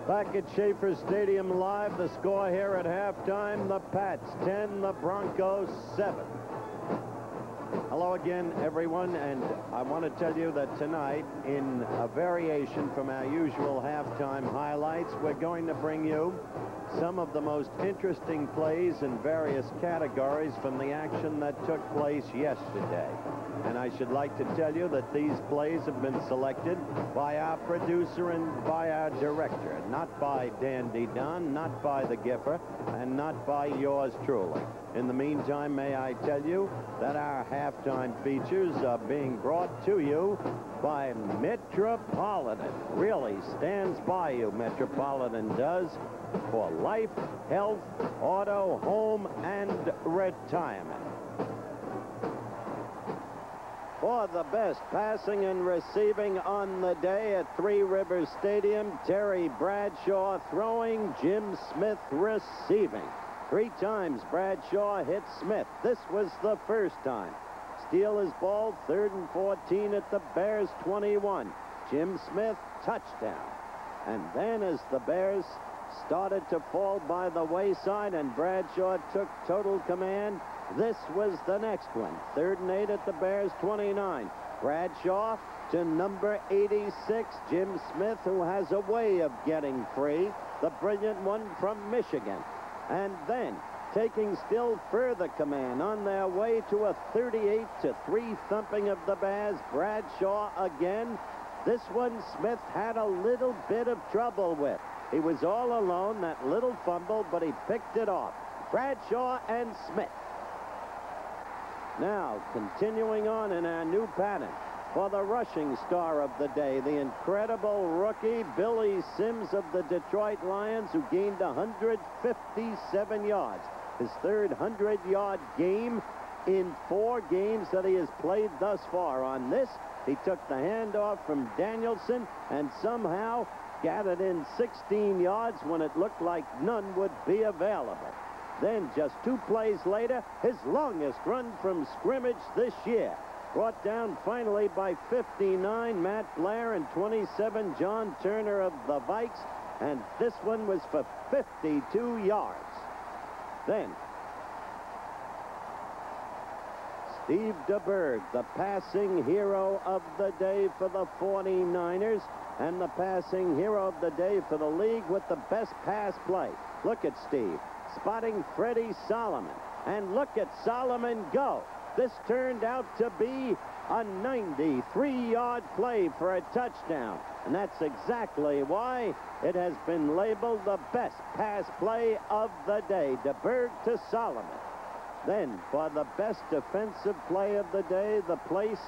Back at Schaefer Stadium live, the score here at halftime, the Pats 10, the Broncos 7. Hello again, everyone, and I want to tell you that tonight, in a variation from our usual halftime highlights, we're going to bring you some of the most interesting plays in various categories from the action that took place yesterday. And I should like to tell you that these plays have been selected by our producer and by our director, not by Dandy Don, not by the Giffer, and not by yours truly. In the meantime, may I tell you that our halftime features are being brought to you by Metropolitan. Really stands by you, Metropolitan does, for life, health, auto, home, and retirement. For the best passing and receiving on the day at Three Rivers Stadium, Terry Bradshaw throwing, Jim Smith receiving. 3 times Bradshaw hit Smith. This was the first time. Steelers ball, 3rd and 14 at the Bears 21. Jim Smith, touchdown. And then as the Bears started to fall by the wayside and Bradshaw took total command, this was the next one. 3rd and 8 at the Bears 29. Bradshaw to number 86, Jim Smith, who has a way of getting free. The brilliant one from Michigan. And then taking still further command on their way to a 38-3 thumping of the Bears. Bradshaw again. This one Smith had a little bit of trouble with. He was all alone, that little fumble, but he picked it off. Bradshaw and Smith. Now, continuing on in our new pattern for the rushing star of the day, the incredible rookie Billy Sims of the Detroit Lions, who gained 157 yards. His 3rd 100-yard game in 4 games that he has played thus far. On this, he took the handoff from Danielson and somehow gathered in 16 yards when it looked like none would be available. Then, just 2 plays later, his longest run from scrimmage this year. Brought down finally by 59, Matt Blair, and 27, John Turner of the Vikes. And this one was for 52 yards. Then, Steve DeBerg, the passing hero of the day for the 49ers, and the passing hero of the day for the league with the best pass play. Look at Steve, spotting Freddie Solomon. And look at Solomon go. This turned out to be a 93-yard play for a touchdown. And that's exactly why it has been labeled the best pass play of the day. DeBerg to Solomon. Then, for the best defensive play of the day, the place,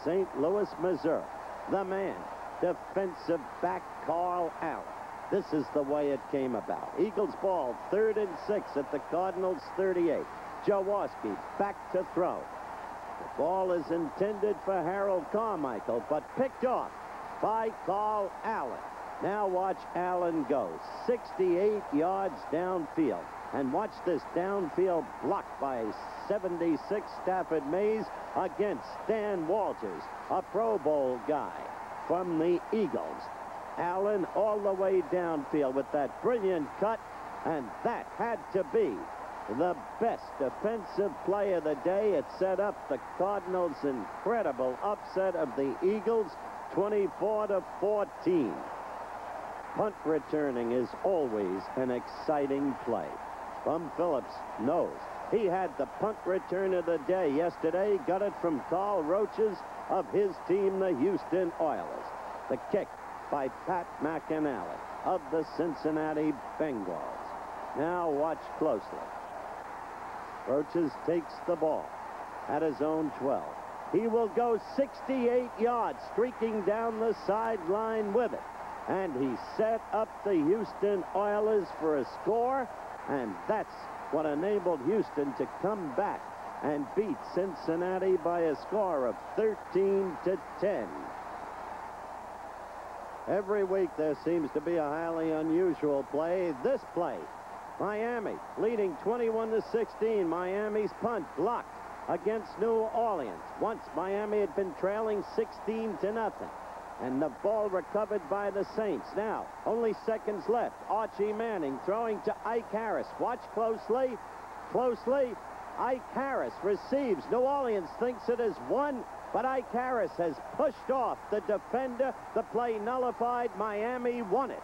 St. Louis, Missouri. The man, defensive back Carl Allen. This is the way it came about. Eagles ball, 3rd and 6 at the Cardinals 38. Jaworski back to throw. The ball is intended for Harold Carmichael, but picked off by Carl Allen. Now watch Allen go. 68 yards downfield. And watch this downfield block by 76 Stafford Mays against Stan Walters, a Pro Bowl guy from the Eagles. Allen all the way downfield with that brilliant cut, and that had to be the best defensive play of the day. It set up the Cardinals' incredible upset of the Eagles, 24-14. Punt returning is always an exciting play. Bum Phillips knows. He had the punt return of the day yesterday. Got it from Carl Roaches of his team, the Houston Oilers. The kick by Pat McInally of the Cincinnati Bengals. Now watch closely. Roaches takes the ball at his own 12. He will go 68 yards, streaking down the sideline with it. And he set up the Houston Oilers for a score, and that's what enabled Houston to come back and beat Cincinnati by a score of 13-10. Every week there seems to be a highly unusual play. This play, Miami leading 21-16. Miami's punt blocked against New Orleans. Once Miami had been trailing 16-0. And the ball recovered by the Saints. Now, only seconds left. Archie Manning throwing to Ike Harris. Watch closely. Ike Harris receives. New Orleans thinks it is won, but Ike Harris has pushed off the defender. The play nullified. Miami won it.